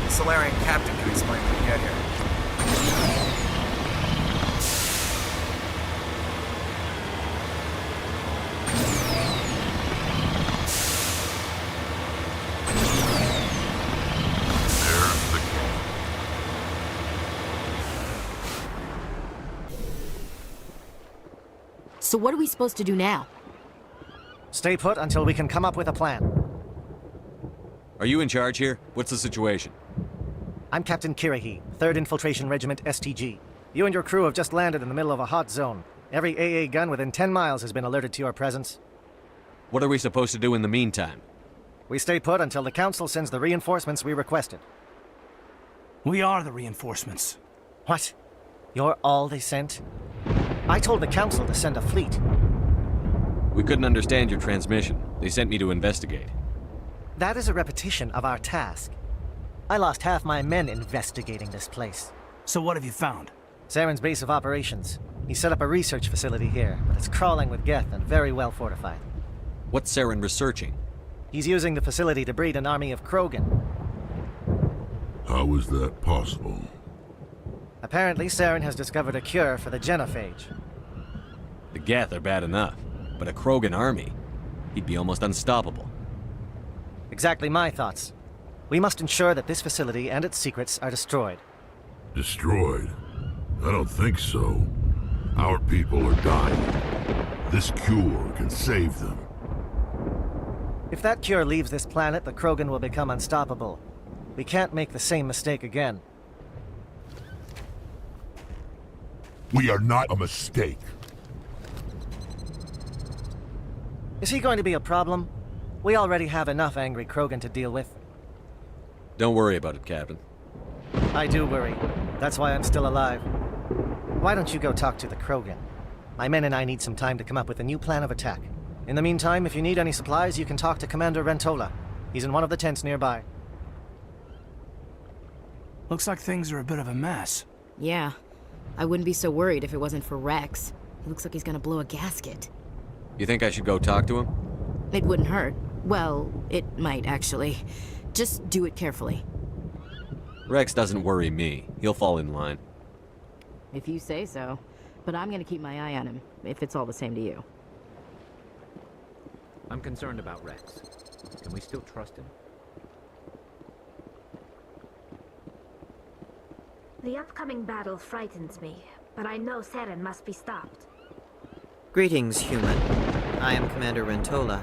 The Solarian captain can explain when we get here. So what are we supposed to do now? Stay put until we can come up with a plan. Are you in charge here? What's the situation? I'm Captain Kirahi, 3rd Infiltration Regiment STG. You and your crew have just landed in the middle of a hot zone. Every AA gun within 10 miles has been alerted to your presence. What are we supposed to do in the meantime? We stay put until the Council sends the reinforcements we requested. We are the reinforcements. What? You're all they sent? I told the Council to send a fleet. We couldn't understand your transmission. They sent me to investigate. That is a repetition of our task. I lost half my men investigating this place. So what have you found? Saren's base of operations. He set up a research facility here, but it's crawling with Geth and very well fortified. What's Saren researching? He's using the facility to breed an army of Krogan. How is that possible? Apparently, Saren has discovered a cure for the genophage. The Geth are bad enough, but a Krogan army? He'd be almost unstoppable. Exactly my thoughts. We must ensure that this facility and its secrets are destroyed. Destroyed? I don't think so. Our people are dying. This cure can save them. If that cure leaves this planet, the Krogan will become unstoppable. We can't make the same mistake again. We are not a mistake. Is he going to be a problem? We already have enough angry Krogan to deal with. Don't worry about it, Captain. I do worry. That's why I'm still alive. Why don't you go talk to the Krogan? My men and I need some time to come up with a new plan of attack. In the meantime, if you need any supplies, you can talk to Commander Rentola. He's in one of the tents nearby. Looks like things are a bit of a mess. Yeah. I wouldn't be so worried if it wasn't for Rex. He looks like he's gonna blow a gasket. You think I should go talk to him? It wouldn't hurt. Well, it might, actually. Just do it carefully. Rex doesn't worry me. He'll fall in line. If you say so. But I'm gonna keep my eye on him, if it's all the same to you. I'm concerned about Rex. Can we still trust him? The upcoming battle frightens me, but I know Saren must be stopped. Greetings, human. I am Commander Rentola.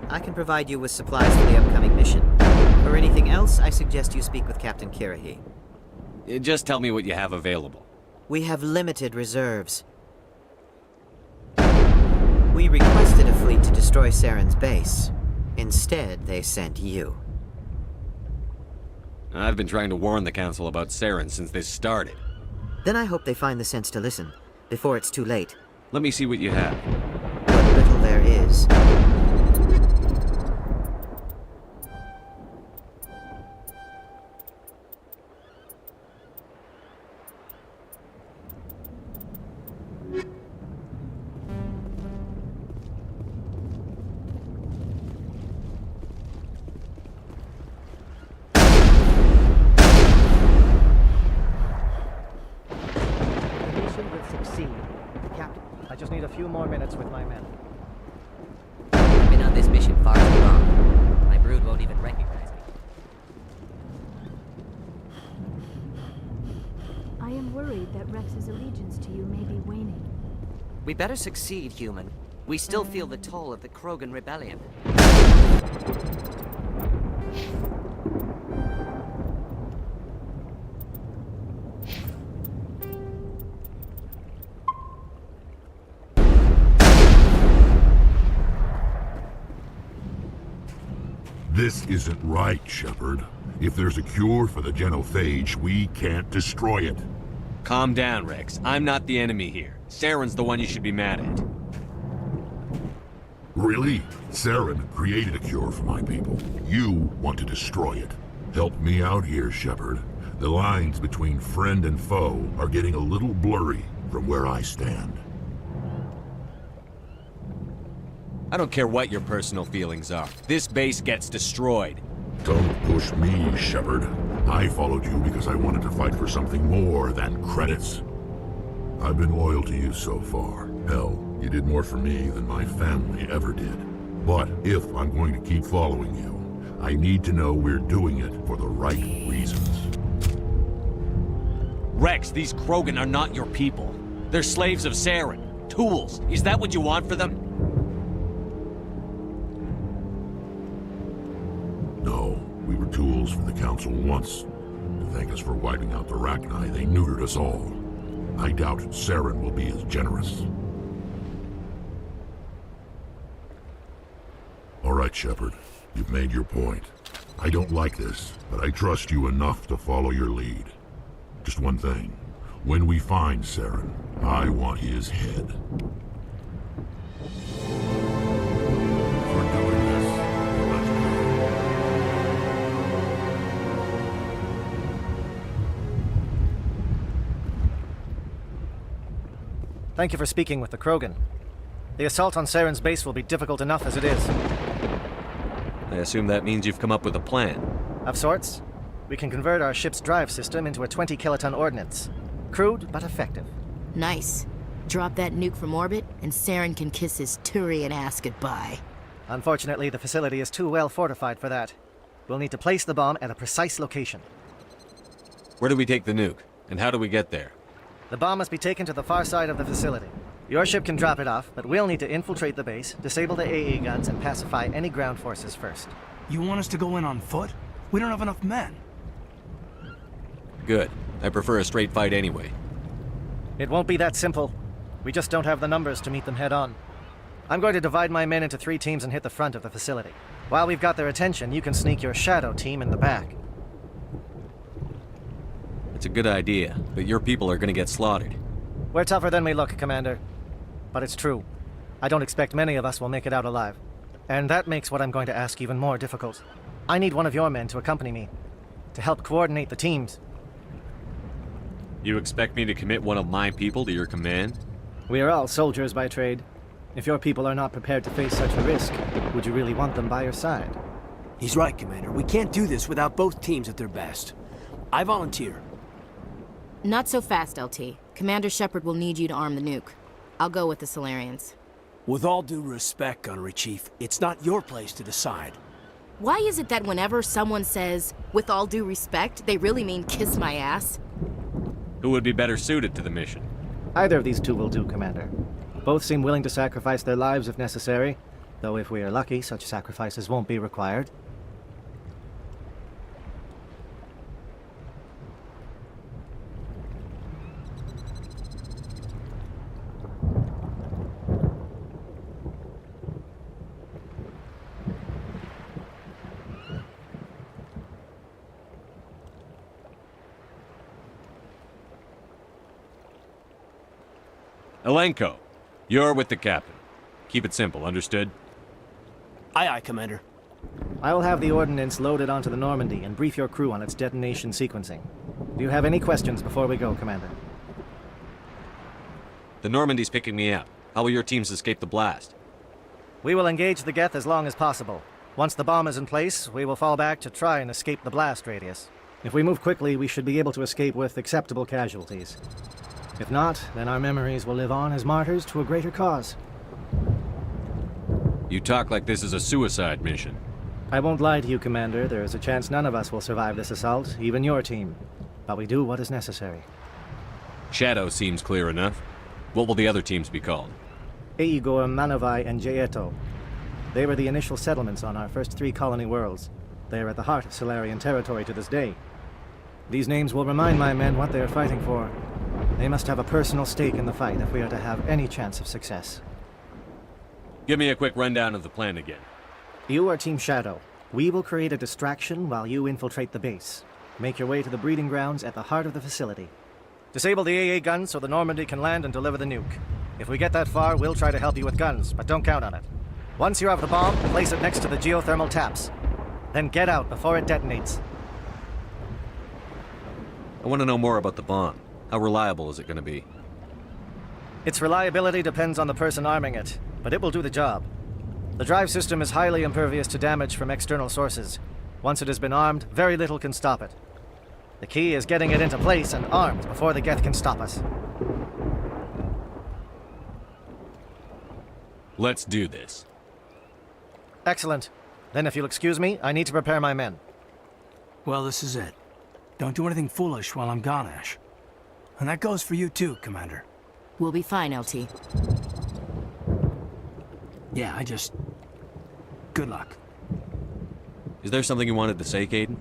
I can provide you with supplies for the upcoming mission. For anything else, I suggest you speak with Captain Kirahi. Just tell me what you have available. We have limited reserves. We requested a fleet to destroy Saren's base. Instead, they sent you. I've been trying to warn the Council about Saren since this started. Then I hope they find the sense to listen, before it's too late. Let me see what you have. What little there is. I just need a few more minutes with my men. I've been on this mission far too long. My brood won't even recognize me. I am worried that Rex's allegiance to you may be waning. We better succeed, human. We still feel the toll of the Krogan rebellion. This isn't right, Shepard. If there's a cure for the genophage, we can't destroy it. Calm down, Rex. I'm not the enemy here. Saren's the one you should be mad at. Really? Saren created a cure for my people. You want to destroy it. Help me out here, Shepard. The lines between friend and foe are getting a little blurry from where I stand. I don't care what your personal feelings are. This base gets destroyed. Don't push me, Shepard. I followed you because I wanted to fight for something more than credits. I've been loyal to you so far. Hell, you did more for me than my family ever did. But if I'm going to keep following you, I need to know we're doing it for the right reasons. Rex, these Krogan are not your people. They're slaves of Saren. Tools. Is that what you want for them? No, we were tools for the Council once. To thank us for wiping out the Rachni, they neutered us all. I doubt Saren will be as generous. All right, Shepard. You've made your point. I don't like this, but I trust you enough to follow your lead. Just one thing. When we find Saren, I want his head. For doing this, let's go. Thank you for speaking with the Krogan. The assault on Saren's base will be difficult enough as it is. I assume that means you've come up with a plan. Of sorts. We can convert our ship's drive system into a 20-kiloton ordnance. Crude, but effective. Nice. Drop that nuke from orbit, and Saren can kiss his Turian ass goodbye. Unfortunately, the facility is too well fortified for that. We'll need to place the bomb at a precise location. Where do we take the nuke? And how do we get there? The bomb must be taken to the far side of the facility. Your ship can drop it off, but we'll need to infiltrate the base, disable the AA guns, and pacify any ground forces first. You want us to go in on foot? We don't have enough men. Good. I prefer a straight fight anyway. It won't be that simple. We just don't have the numbers to meet them head-on. I'm going to divide my men into 3 teams and hit the front of the facility. While we've got their attention, you can sneak your shadow team in the back. It's a good idea, but your people are gonna get slaughtered. We're tougher than we look, Commander. But it's true. I don't expect many of us will make it out alive. And that makes what I'm going to ask even more difficult. I need one of your men to accompany me, to help coordinate the teams. You expect me to commit one of my people to your command? We are all soldiers by trade. If your people are not prepared to face such a risk, would you really want them by your side? He's right, Commander. We can't do this without both teams at their best. I volunteer. Not so fast, LT. Commander Shepard will need you to arm the nuke. I'll go with the Solarians. With all due respect, Gunnery Chief, it's not your place to decide. Why is it that whenever someone says, with all due respect, they really mean kiss my ass? Who would be better suited to the mission? Either of these two will do, Commander. Both seem willing to sacrifice their lives if necessary, though if we are lucky, such sacrifices won't be required. Elenko, you're with the captain. Keep it simple, understood? Aye, aye, Commander. I will have the ordnance loaded onto the Normandy and brief your crew on its detonation sequencing. Do you have any questions before we go, Commander? The Normandy's picking me up. How will your teams escape the blast? We will engage the Geth as long as possible. Once the bomb is in place, we will fall back to try and escape the blast radius. If we move quickly, we should be able to escape with acceptable casualties. If not, then our memories will live on as martyrs to a greater cause. You talk like this is a suicide mission. I won't lie to you, Commander. There is a chance none of us will survive this assault, even your team. But we do what is necessary. Shadow seems clear enough. What will the other teams be called? Igor, Manavai, and Jaeto. They were the initial settlements on our first 3 colony worlds. They are at the heart of Solarian territory to this day. These names will remind my men what they are fighting for. They must have a personal stake in the fight if we are to have any chance of success. Give me a quick rundown of the plan again. You are Team Shadow. We will create a distraction while you infiltrate the base. Make your way to the breeding grounds at the heart of the facility. Disable the AA guns so the Normandy can land and deliver the nuke. If we get that far, we'll try to help you with guns, but don't count on it. Once you have the bomb, place it next to the geothermal taps. Then get out before it detonates. I want to know more about the bomb. How reliable is it going to be? Its reliability depends on the person arming it, but it will do the job. The drive system is highly impervious to damage from external sources. Once it has been armed, very little can stop it. The key is getting it into place and armed before the Geth can stop us. Let's do this. Excellent. Then if you'll excuse me, I need to prepare my men. Well, this is it. Don't do anything foolish while I'm gone, Ash. And that goes for you too, Commander. We'll be fine, LT. Yeah, good luck. Is there something you wanted to say, Caden?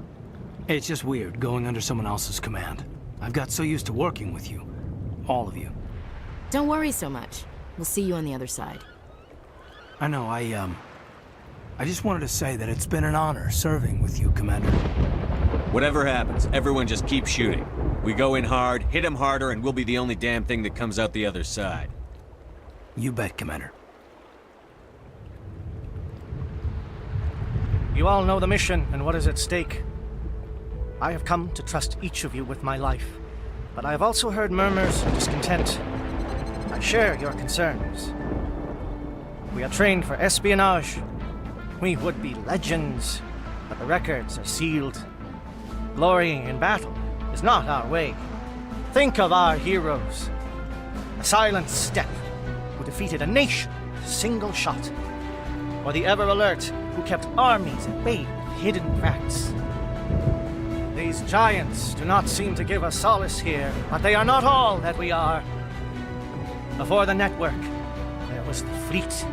It's just weird going under someone else's command. I've got so used to working with you. All of you. Don't worry so much. We'll see you on the other side. I know, I just wanted to say that it's been an honor serving with you, Commander. Whatever happens, everyone just keep shooting. We go in hard, hit them harder, and we'll be the only damn thing that comes out the other side. You bet, Commander. You all know the mission and what is at stake. I have come to trust each of you with my life, but I have also heard murmurs of discontent. I share your concerns. We are trained for espionage. We would be legends, but the records are sealed. Glorying in battle is not our way. Think of our heroes. The silent step who defeated a nation with a single shot. Or the ever-alert who kept armies at bay with hidden facts. These giants do not seem to give us solace here, but they are not all that we are. Before the network, there was the fleet.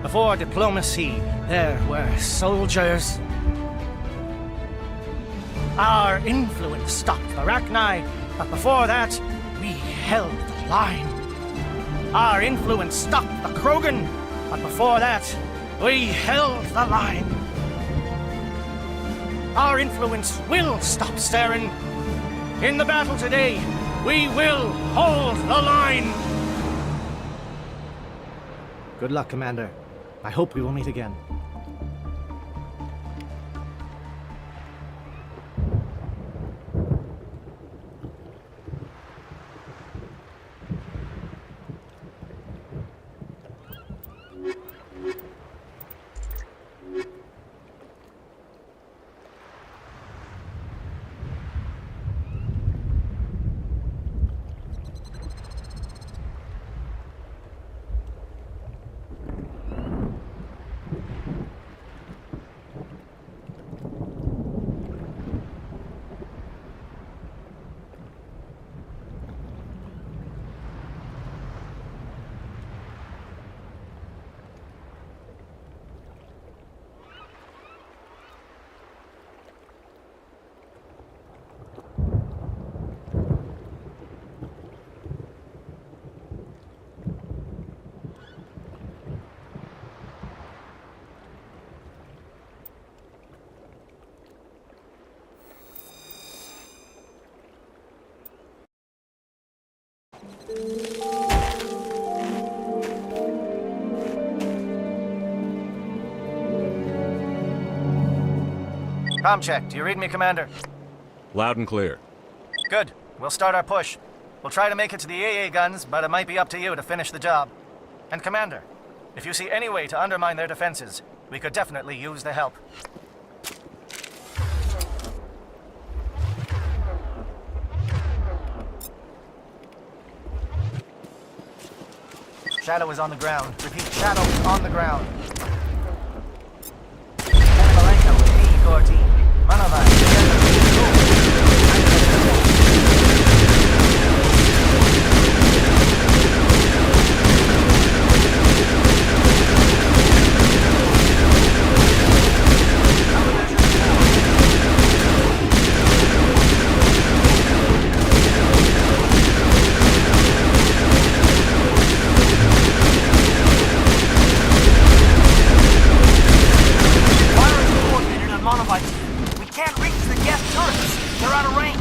Before diplomacy, there were soldiers. Our influence stopped the Rachni, but before that, we held the line. Our influence stopped the Krogan, but before that, we held the line. Our influence will stop Saren. In the battle today, we will hold the line. Good luck, Commander. I hope we will meet again. Comm check. Do you read me, Commander? Loud and clear. Good. We'll start our push. We'll try to make it to the AA guns, but it might be up to you to finish the job. And Commander, if you see any way to undermine their defenses, we could definitely use the help. Shadow is on the ground. Repeat, Shadow is on the ground. Malenko with me, core team. Manovai, we can't reach the guest turrets. They're out of range.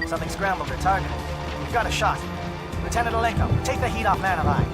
Something scrambled their target. We've got a shot. Lieutenant Alenko, take the heat off Man of Eye.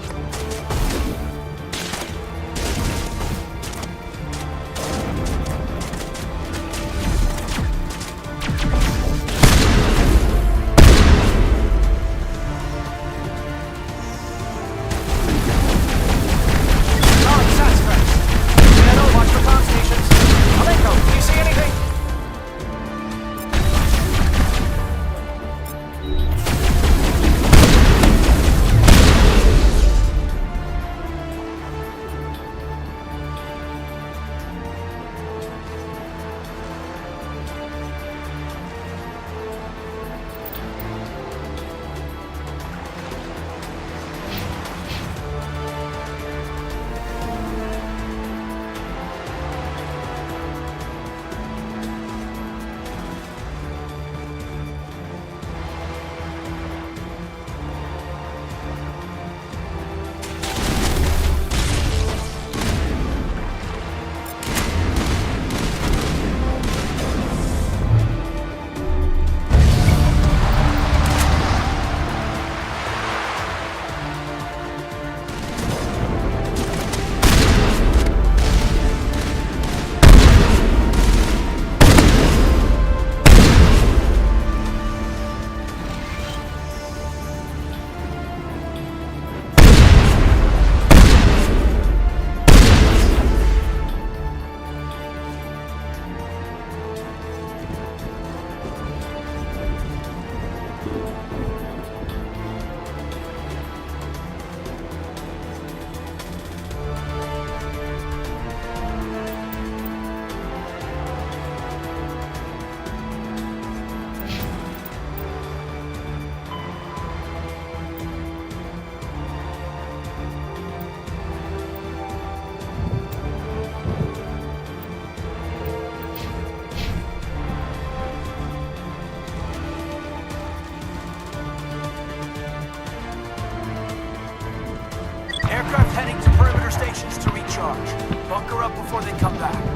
come back.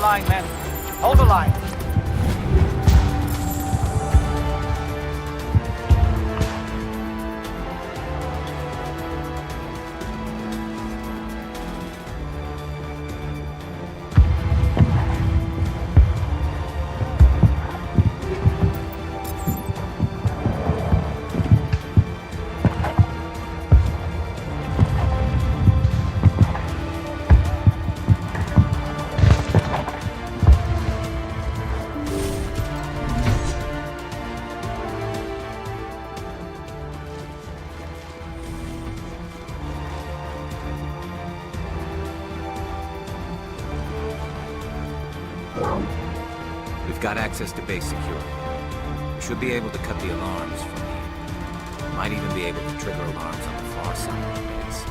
line, men. Hold the line. We've got access to base security. We should be able to cut the alarms from here. We might even be able to trigger alarms on the far side of the base.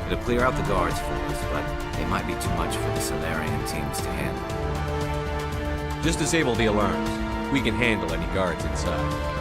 It'll clear out the guards for us, but they might be too much for the Solarian teams to handle. Just disable the alarms. We can handle any guards inside.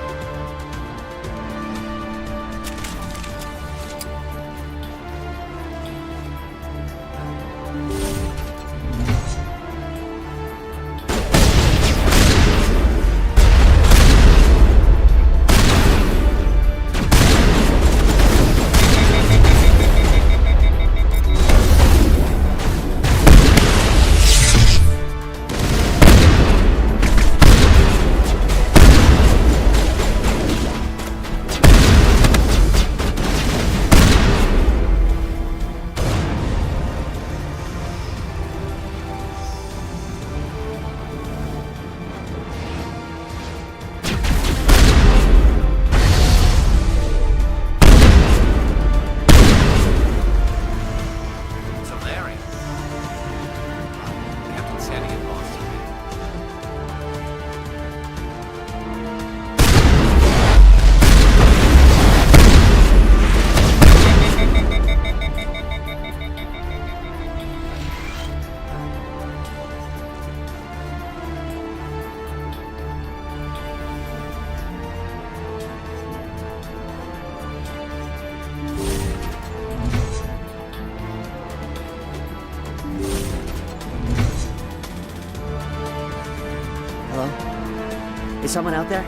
Hello? Is someone out there?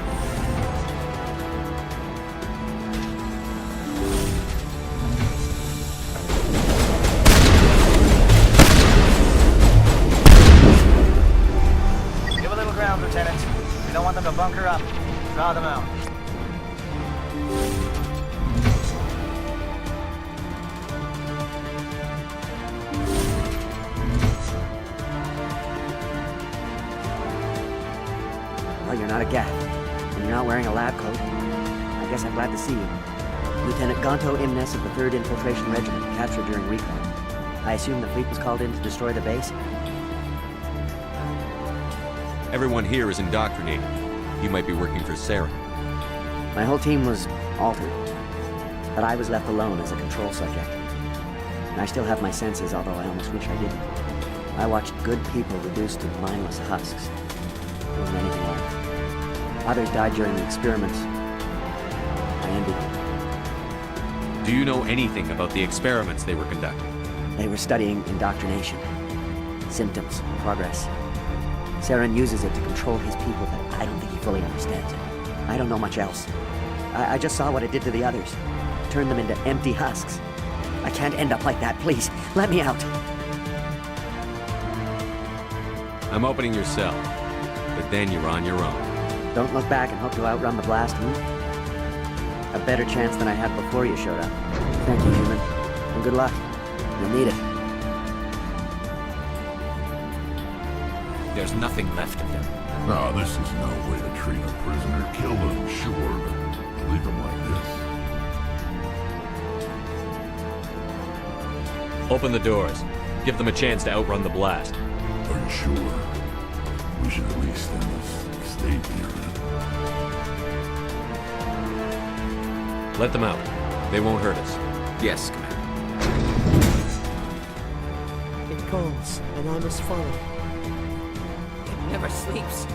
Give a little ground, Lieutenant. We don't want them to bunker up. Draw them out. Well, you're not a Geth, and you're not wearing a lab coat. I guess I'm glad to see you. Lieutenant Gonto Imnes of the 3rd Infiltration Regiment, captured during recon. I assume the fleet was called in to destroy the base? Everyone here is indoctrinated. You might be working for Sarah. My whole team was altered, but I was left alone as a control subject. And I still have my senses, although I almost wish I didn't. I watched good people reduced to mindless husks. There wasn't anything left. Others died during the experiments. I envied them. Do you know anything about the experiments they were conducting? They were studying indoctrination. Symptoms, progress. Saren uses it to control his people, but I don't think he fully understands it. I don't know much else. I just saw what it did to the others. Turned them into empty husks. I can't end up like that, please. Let me out. I'm opening your cell, but then you're on your own. Don't look back and hope to outrun the blast, A better chance than I had before you showed up. Thank you, human. And good luck. You'll need it. There's nothing left of them. No, this is no way to treat a prisoner. Kill them, sure, but leave them like this. Open the doors. Give them a chance to outrun the blast. Are you sure? We should at least end this state here. Let them out. They won't hurt us. Yes, Commander. It calls, and I must follow. It never sleeps.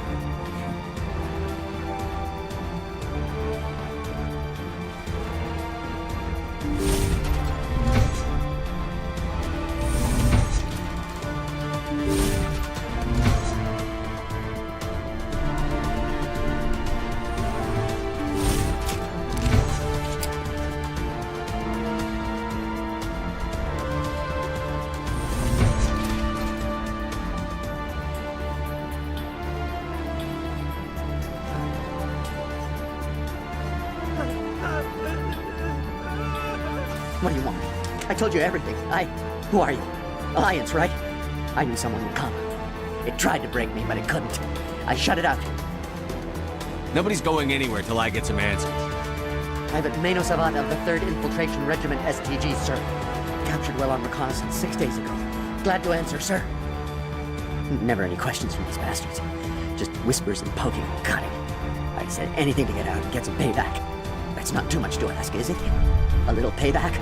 What do you want? I told you everything. Who are you? Alliance, right? I knew someone would come. It tried to break me, but it couldn't. I shut it out. Nobody's going anywhere till I get some answers. Private Mano Savat of the 3rd Infiltration Regiment STG, sir. Captured well on reconnaissance 6 days ago. Glad to answer, sir. Never any questions from these bastards. Just whispers and poking and cutting. I said anything to get out and get some payback. That's not too much to ask, is it? A little payback?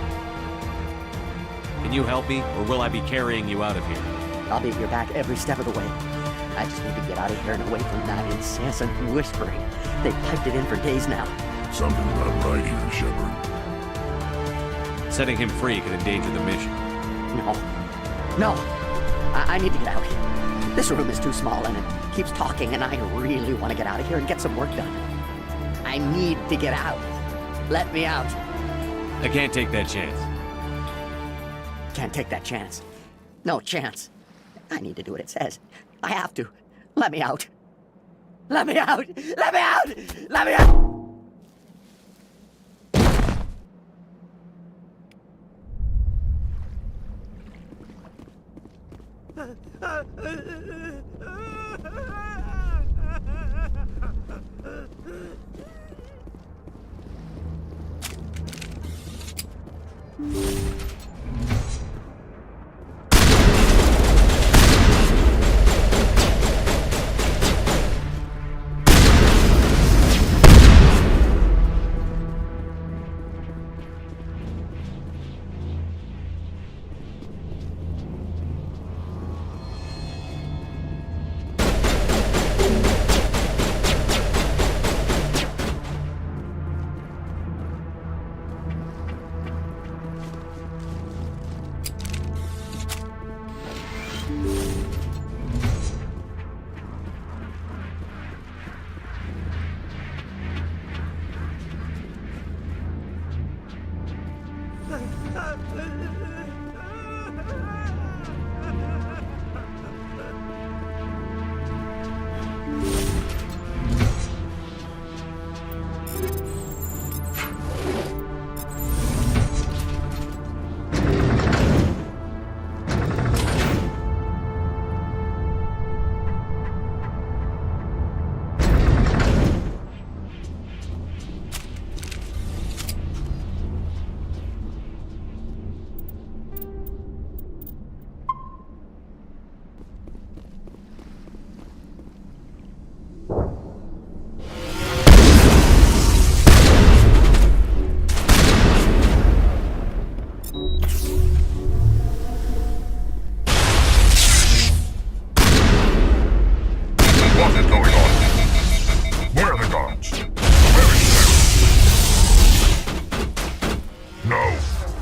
Can you help me, or will I be carrying you out of here? I'll be at your back every step of the way. I just need to get out of here and away from that incessant whispering. They've piped it in for days now. Something's not right here, Shepard. Setting him free could endanger the mission. No. I need to get out. This room is too small and it keeps talking, and I really want to get out of here and get some work done. I need to get out. Let me out. I can't take that chance. Can't take that chance. No chance. I need to do what it says. I have to. Let me out. Let me out! Let me out! Let me out!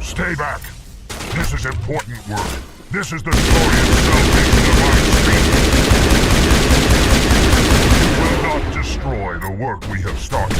Stay back. This is important work. This is the story itself taking the right speed. We will not destroy the work we have started.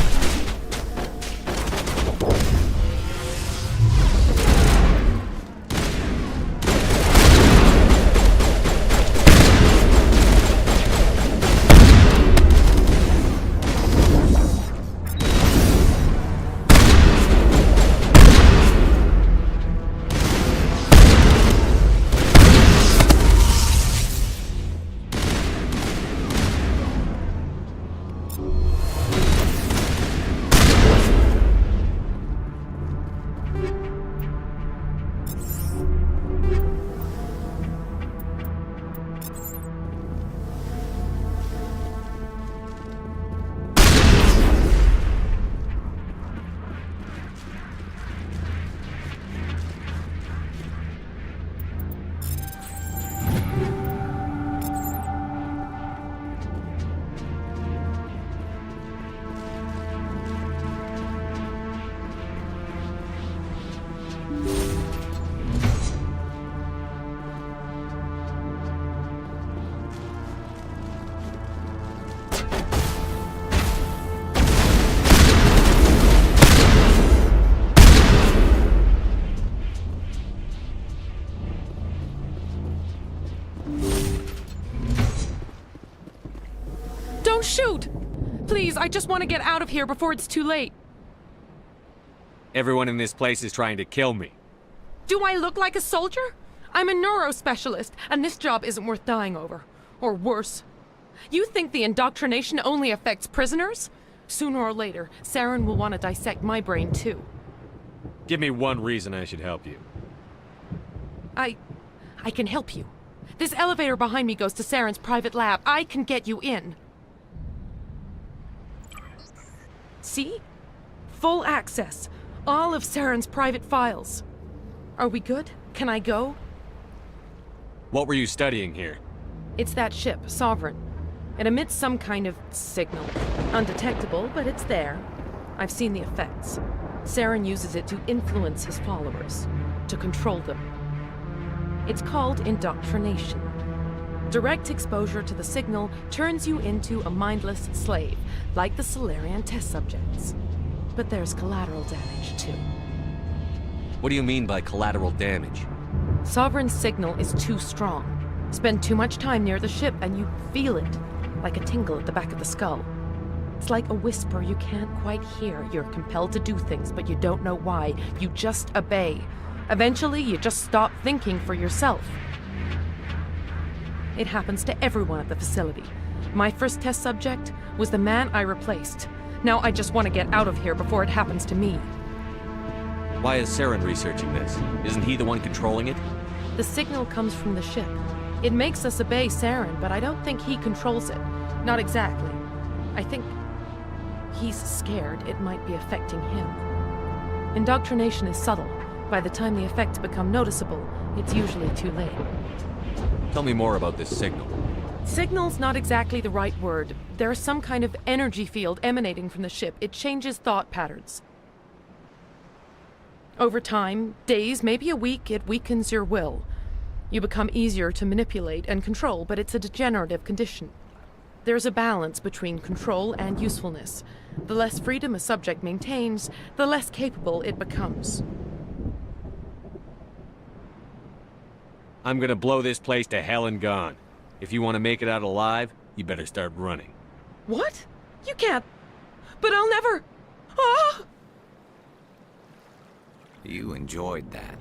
Don't shoot! Please, I just want to get out of here before it's too late. Everyone in this place is trying to kill me. Do I look like a soldier? I'm a neurospecialist, and this job isn't worth dying over. Or worse. You think the indoctrination only affects prisoners? Sooner or later, Saren will want to dissect my brain too. Give me one reason I should help you. I can help you. This elevator behind me goes to Saren's private lab. I can get you in. See? Full access. All of Saren's private files. Are we good? Can I go? What were you studying here? It's that ship, Sovereign. It emits some kind of signal. Undetectable, but it's there. I've seen the effects. Saren uses it to influence his followers, to control them. It's called indoctrination. Direct exposure to the signal turns you into a mindless slave, like the Solarian test subjects. But there's collateral damage, too. What do you mean by collateral damage? Sovereign's signal is too strong. Spend too much time near the ship and you feel it, like a tingle at the back of the skull. It's like a whisper you can't quite hear. You're compelled to do things, but you don't know why. You just obey. Eventually, you just stop thinking for yourself. It happens to everyone at the facility. My first test subject was the man I replaced. Now I just want to get out of here before it happens to me. Why is Saren researching this? Isn't he the one controlling it? The signal comes from the ship. It makes us obey Saren, but I don't think he controls it. Not exactly. I think he's scared it might be affecting him. Indoctrination is subtle. By the time the effects become noticeable, it's usually too late. Tell me more about this signal. Signal's not exactly the right word. There's some kind of energy field emanating from the ship. It changes thought patterns. Over time, days, maybe a week, it weakens your will. You become easier to manipulate and control, but it's a degenerative condition. There's a balance between control and usefulness. The less freedom a subject maintains, the less capable it becomes. I'm gonna blow this place to hell and gone. If you want to make it out alive, you better start running. What? You can't. But I'll never. Ah! You enjoyed that.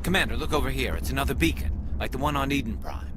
Commander, look over here. It's another beacon, like the one on Eden Prime.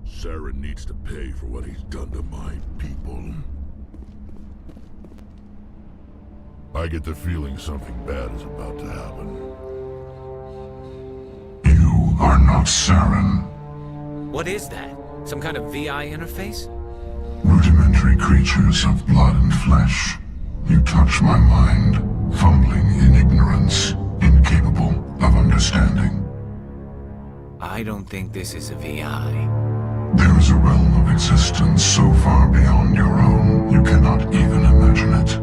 Saren needs to pay for what he's done to my people. I get the feeling something bad is about to happen. You are not Saren. What is that? Some kind of VI interface? Rudimentary creatures of blood and flesh. You touch my mind, fumbling in ignorance, incapable of understanding. I don't think this is a VI. There is a realm of existence so far beyond your own, you cannot even imagine it.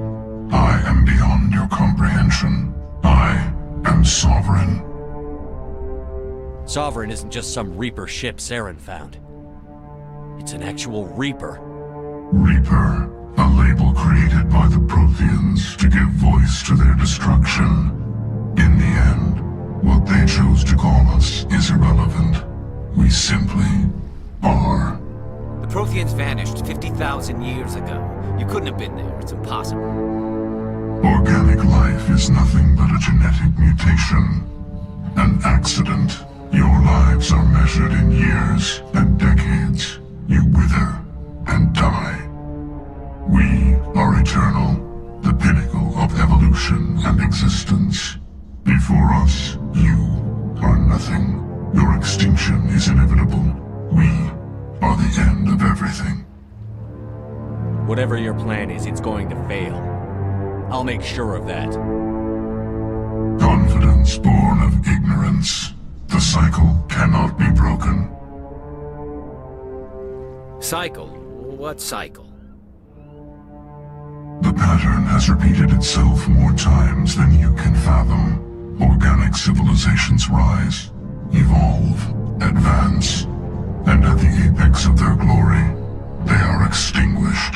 I am beyond your comprehension. I am Sovereign. Sovereign isn't just some Reaper ship Saren found. It's an actual Reaper. Reaper, a label created by the Protheans to give voice to their destruction. In the end, what they chose to call us is irrelevant. We simply are. The Protheans vanished 50,000 years ago. You couldn't have been there. It's impossible. Organic life is nothing but a genetic mutation. An accident. Your lives are measured in years and decades. You wither and die. We are eternal, the pinnacle of evolution and existence. Before us, you are nothing. Your extinction is inevitable. We are the end of everything. Whatever your plan is, it's going to fail. I'll make sure of that. Confidence born of ignorance. The cycle cannot be broken. Cycle? What cycle? The pattern has repeated itself more times than you can fathom. Organic civilizations rise, evolve, advance, and at the apex of their glory, they are extinguished.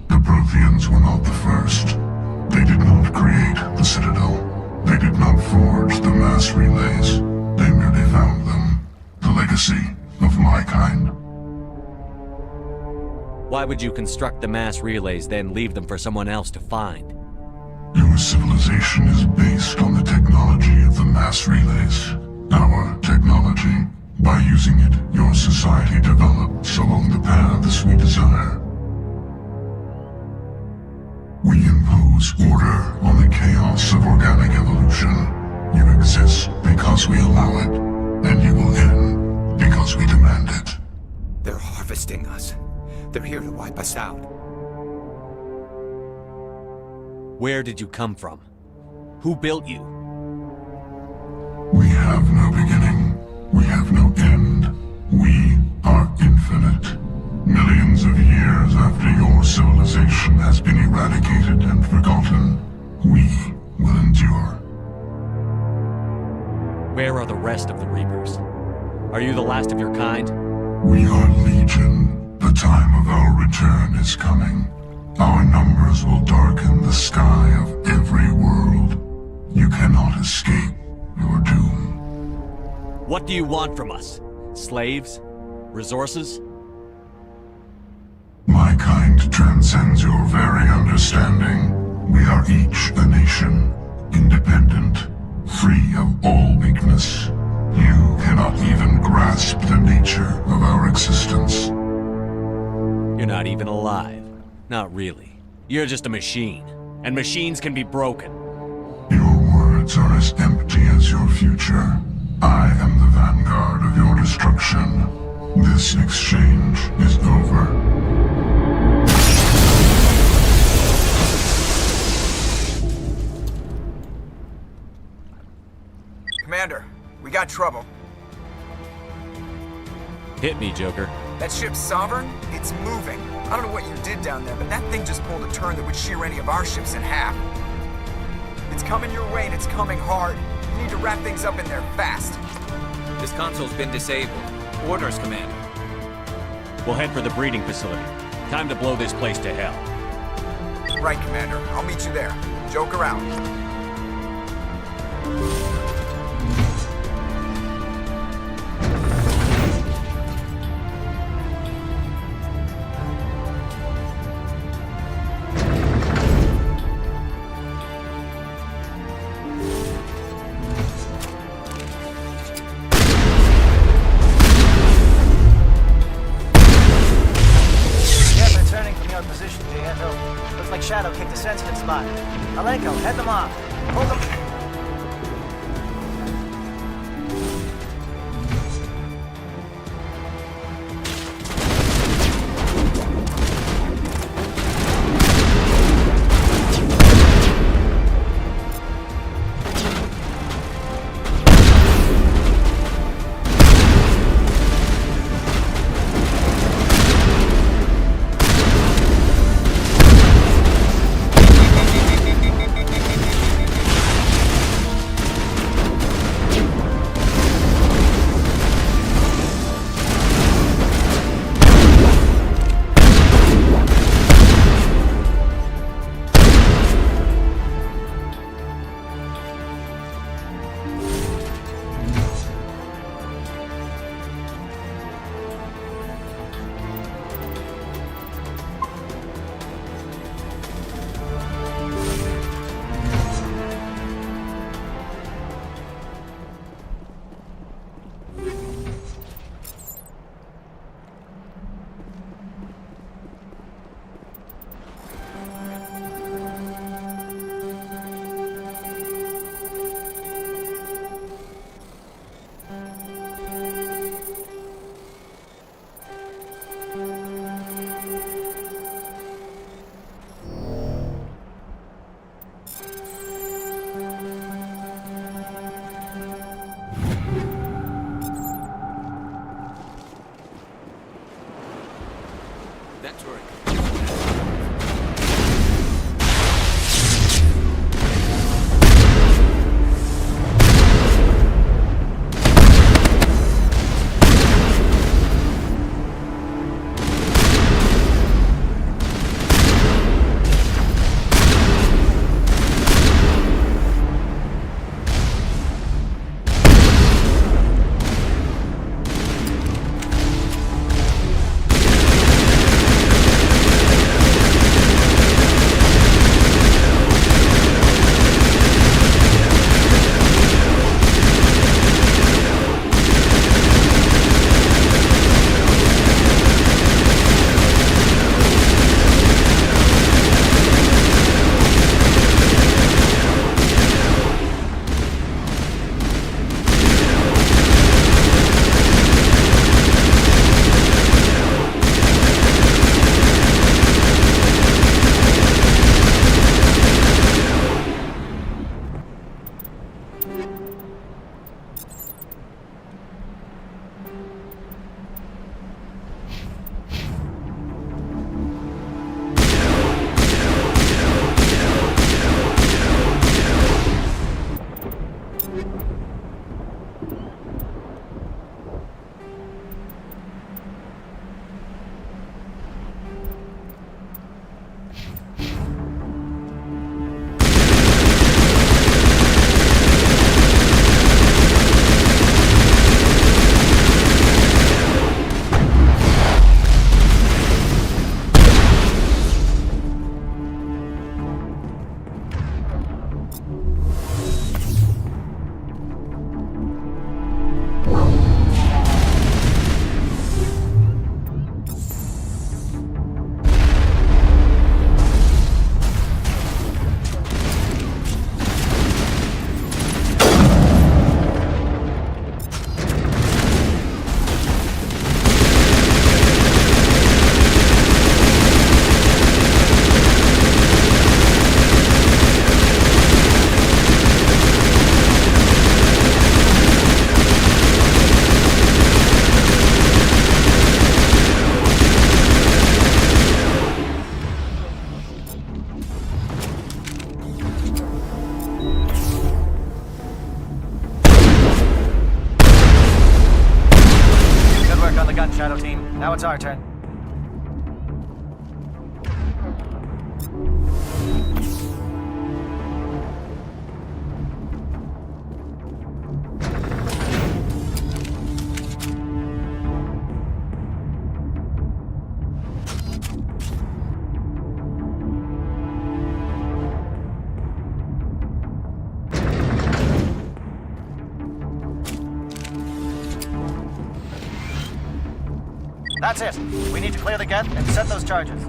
The Protheans were not the first. They did not create the Citadel. They did not forge the mass relays. They merely found them. The legacy of my kind. Why would you construct the mass relays, then leave them for someone else to find? Your civilization is based on the technology of the mass relays. Our technology. By using it, your society develops along the paths we desire. We impose order on the chaos of organic evolution. You exist because we allow it, and you will end because we demand it. They're harvesting us. They're here to wipe us out. Where did you come from? Who built you? We have no beginning. We have no end. We are infinite. Millions of years after your civilization has been eradicated and forgotten, we will endure. Where are the rest of the Reapers? Are you the last of your kind? We are Legion. The time of our return is coming. Our numbers will darken the sky of every world. You cannot escape your doom. What do you want from us? Slaves? Resources? My kind transcends your very understanding. We are each a nation, independent, free of all weakness. You cannot even grasp the nature of our existence. You're not even alive. Not really. You're just a machine. And machines can be broken. Your words are as empty as your future. I am the vanguard of your destruction. This exchange is over. Commander, we got trouble. Hit me, Joker. That ship's Sovereign? It's moving. I don't know what you did down there, but that thing just pulled a turn that would shear any of our ships in half. It's coming your way and it's coming hard. You need to wrap things up in there fast. This console's been disabled. Orders, Commander. We'll head for the breeding facility. Time to blow this place to hell. Right, Commander. I'll meet you there. Joker out. Position, J. Looks like Shadow kicked a sensitive spot. Alenko, head them off. Hold them. Shadow Team. Now it's our turn. That's it. We need to clear the geth and set those charges.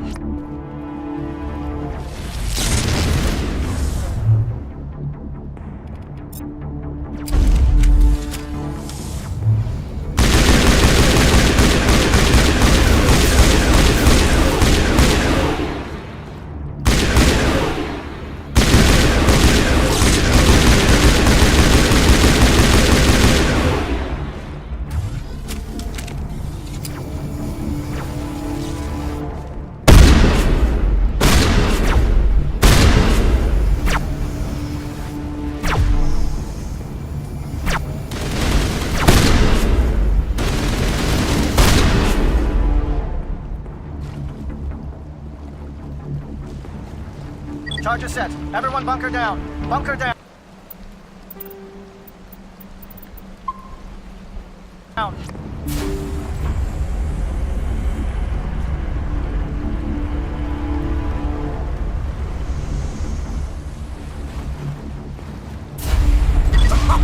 Charges set. Everyone bunker down. Bunker down. Down.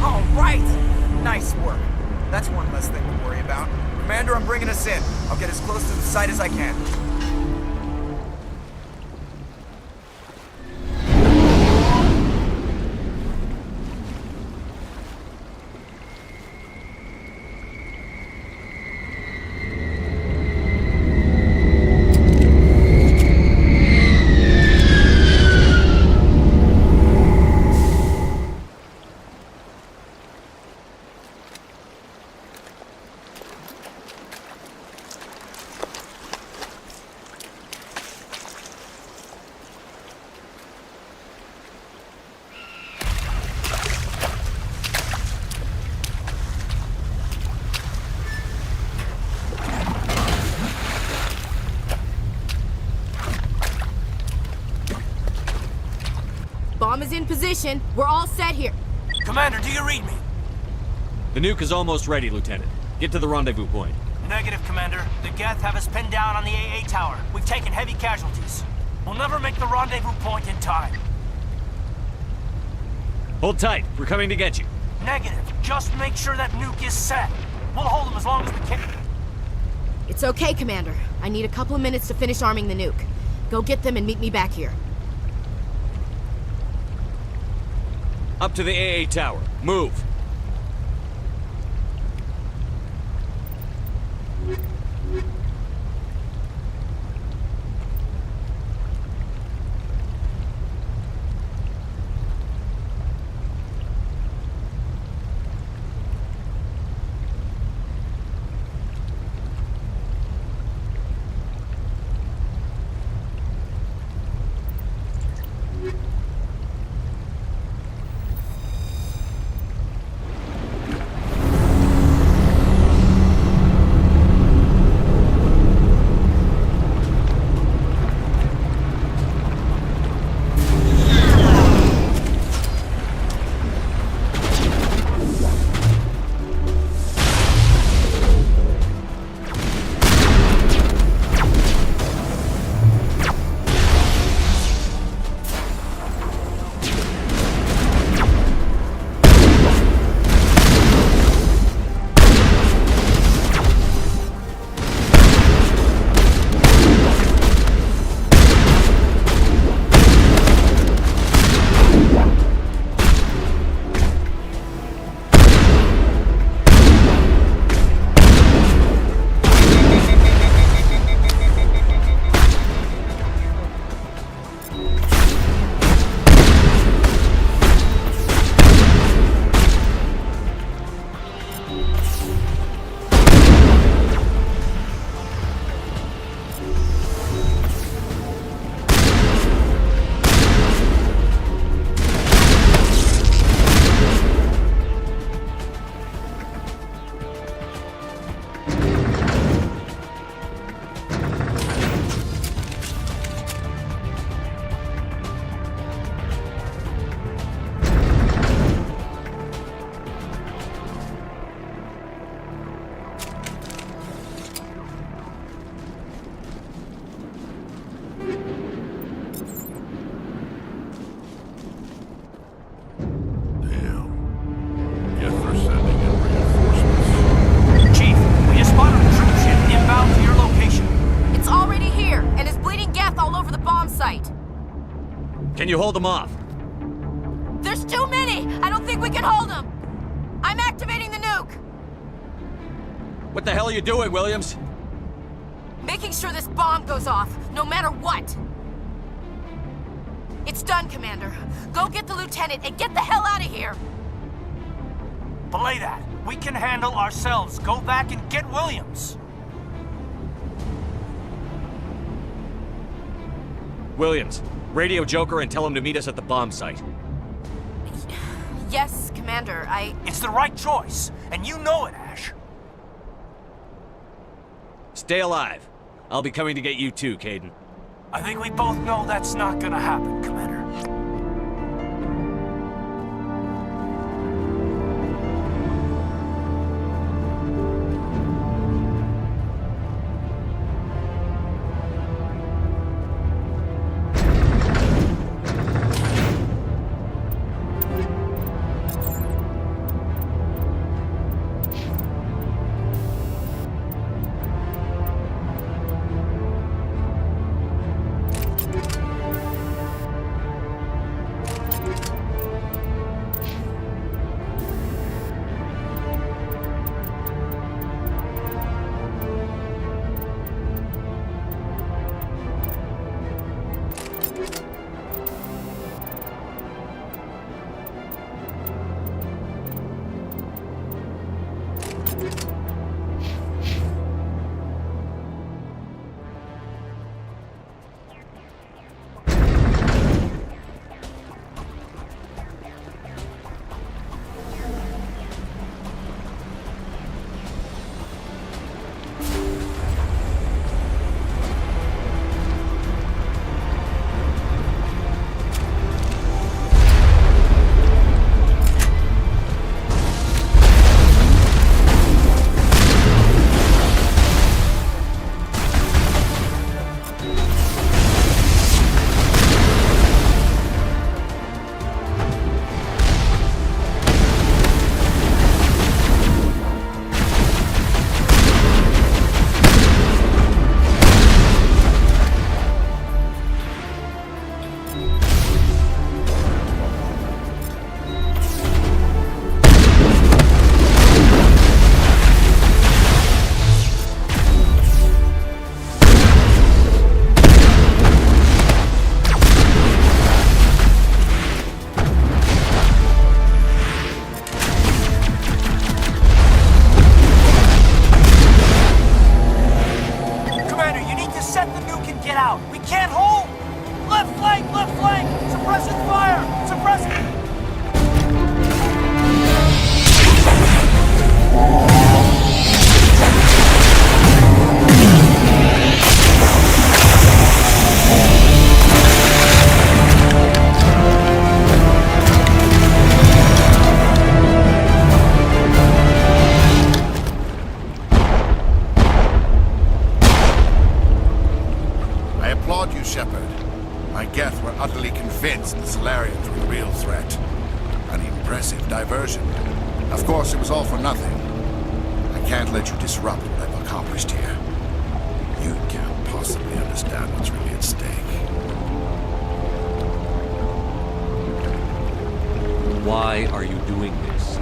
All right! Nice work. That's one less thing to worry about. Commander, I'm bringing us in. I'll get as close to the site as I can. Bomb is in position. We're all set here. Commander, do you read me? The nuke is almost ready, Lieutenant. Get to the rendezvous point. Negative, Commander. The Geth have us pinned down on the AA tower. We've taken heavy casualties. We'll never make the rendezvous point in time. Hold tight. We're coming to get you. Negative. Just make sure that nuke is set. We'll hold them as long as we can. It's okay, Commander. I need a couple of minutes to finish arming the nuke. Go get them and meet me back here. Up to the AA tower. Move. you hold them off? There's too many! I don't think we can hold them! I'm activating the nuke! What the hell are you doing, Williams? Making sure this bomb goes off, no matter what! It's done, Commander. Go get the lieutenant and get the hell out of here! Belay that. We can handle ourselves. Go back and get Williams. Williams, radio Joker and tell him to meet us at the bomb site. Yes, Commander, It's the right choice, and you know it, Ash. Stay alive. I'll be coming to get you too, Caden. I think we both know that's not gonna happen, Commander. Why are you doing this?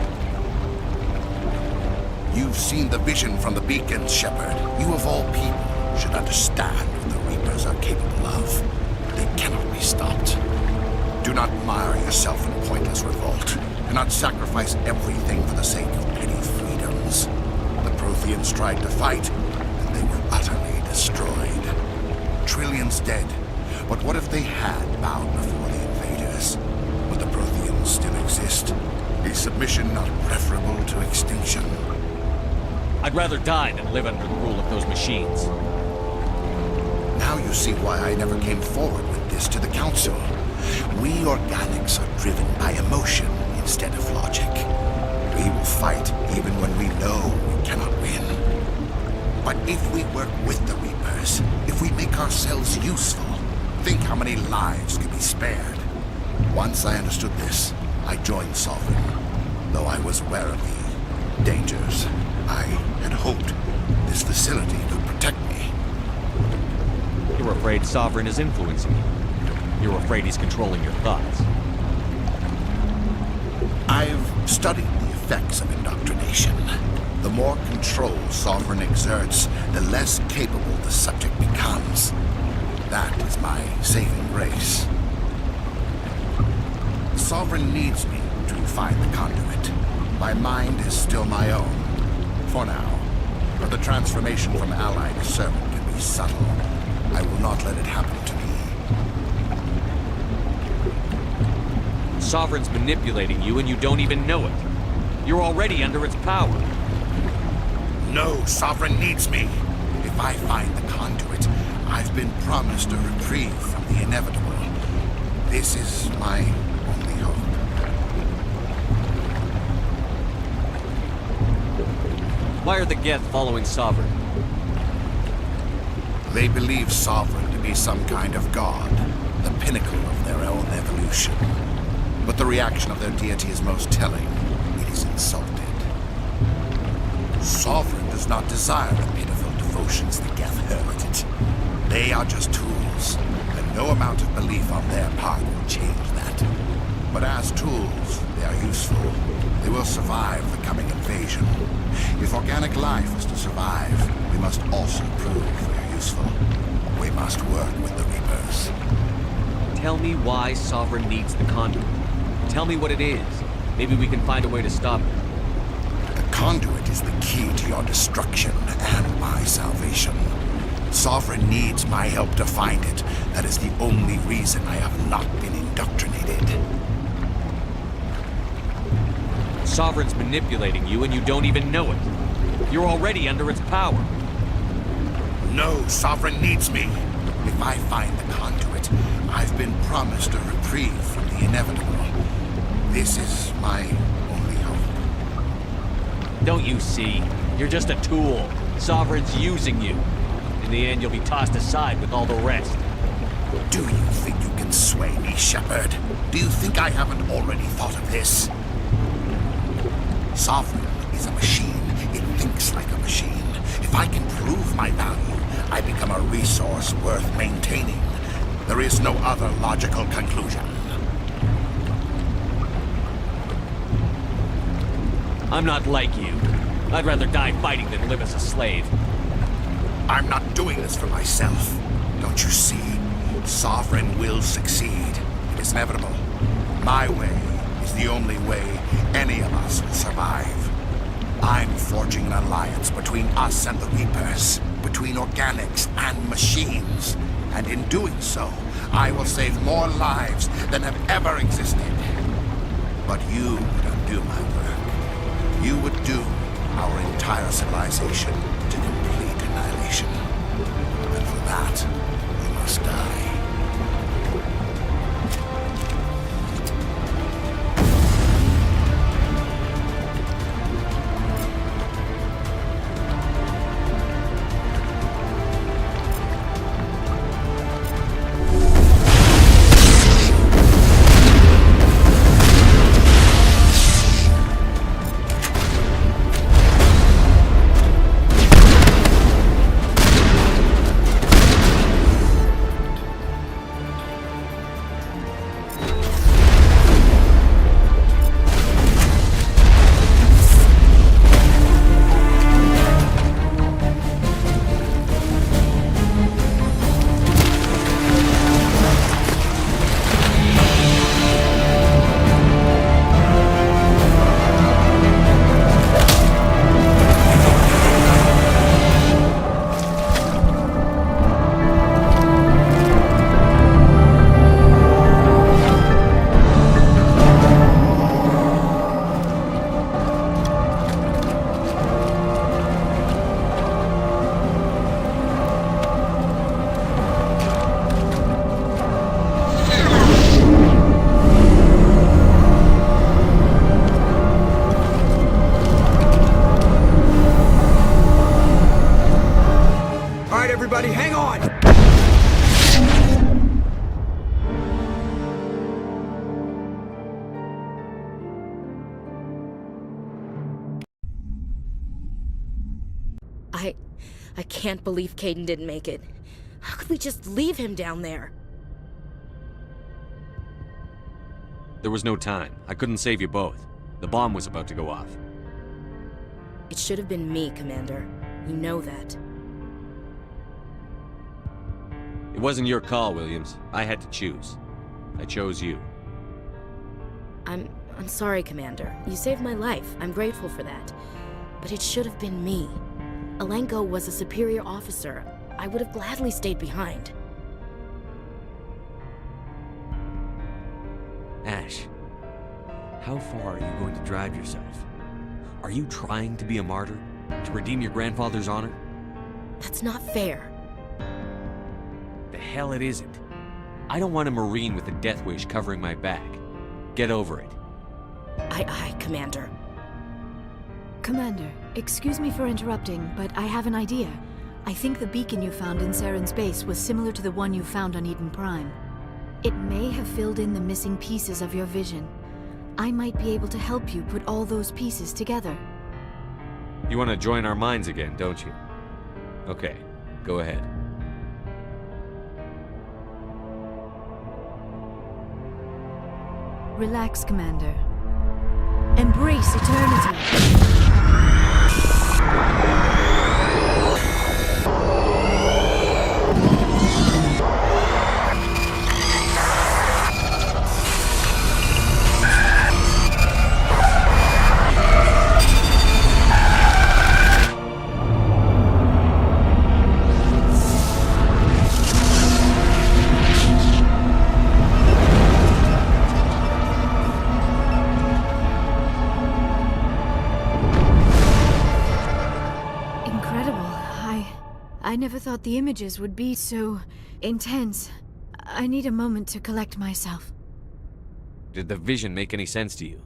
You've seen the vision from the beacons, Shepard. You of all people should understand what the Reapers are capable of. They cannot be stopped. Do not mire yourself in pointless revolt. Do not sacrifice everything for the sake of petty freedoms. The Protheans tried to fight, and they were utterly destroyed. Trillions dead. But what if they had bowed before the invaders? Would the Protheans still exist? Is submission not preferable to extinction? I'd rather die than live under the rule of those machines. Now you see why I never came forward with this to the Council. We organics are driven by emotion instead of logic. We will fight even when we know we cannot win. But if we work with the Reapers, if we make ourselves useful, think how many lives could be spared. Once I understood this, I joined Sovereign, though I was aware of the dangers. I had hoped this facility could protect me. You're afraid Sovereign is influencing you? You're afraid he's controlling your thoughts. I've studied the effects of indoctrination. The more control Sovereign exerts, the less capable the subject becomes. That is my saving grace. Sovereign needs me to find the conduit. My mind is still my own, for now. But the transformation from ally to servant can be subtle. I will not let it happen to me. Sovereign's manipulating you and you don't even know it. You're already under its power. No, Sovereign needs me. If I find the conduit, I've been promised a reprieve from the inevitable. This is my only hope. Why are the Geth following Sovereign? They believe Sovereign to be some kind of god, the pinnacle of their own evolution. But the reaction of their deity is most telling. It is insulted. Sovereign does not desire the pitiful devotions the Geth hurl at it. They are just tools, and no amount of belief on their part will change that. But as tools, they are useful. They will survive the coming invasion. If organic life is to survive, we must also prove we are useful. We must work with the Reapers. Tell me why Sovereign needs the conduit. Tell me what it is. Maybe we can find a way to stop it. The conduit is the key to your destruction and my salvation. Sovereign needs my help to find it. That is the only reason I have not been indoctrinated. Sovereign's manipulating you and you don't even know it. You're already under its power. No, Sovereign needs me. If I find the conduit, I've been promised a reprieve from the inevitable. This is my only hope. Don't you see? You're just a tool. Sovereign's using you. In the end, you'll be tossed aside with all the rest. Do you think you can sway me, Shepard? Do you think I haven't already thought of this? Sovereign is a machine. It thinks like a machine. If I can prove my value, I become a resource worth maintaining. There is no other logical conclusion. I'm not like you. I'd rather die fighting than live as a slave. I'm not doing this for myself. Don't you see? Sovereign will succeed. It is inevitable. My way is the only way any of us will survive. I'm forging an alliance between us and the Reapers, between organics and machines. And in doing so, I will save more lives than have ever existed. But you would undo my work. You would doom our entire civilization to complete annihilation. And for that, we must die. Everybody, hang on! I can't believe Caden didn't make it. How could we just leave him down there? There was no time. I couldn't save you both. The bomb was about to go off. It should have been me, Commander. You know that. It wasn't your call, Williams. I had to choose. I chose you. I'm sorry, Commander. You saved my life. I'm grateful for that. But it should have been me. Alenko was a superior officer. I would have gladly stayed behind. Ash, how far are you going to drive yourself? Are you trying to be a martyr? To redeem your grandfather's honor? That's not fair. The hell it isn't. I don't want a Marine with a death wish covering my back. Get over it. Aye, Commander. Commander, excuse me for interrupting, but I have an idea. I think the beacon you found in Saren's base was similar to the one you found on Eden Prime. It may have filled in the missing pieces of your vision. I might be able to help you put all those pieces together. You want to join our minds again, don't you? Okay, go ahead. Relax, Commander. Embrace eternity. I never thought the images would be so intense. I need a moment to collect myself. Did the vision make any sense to you?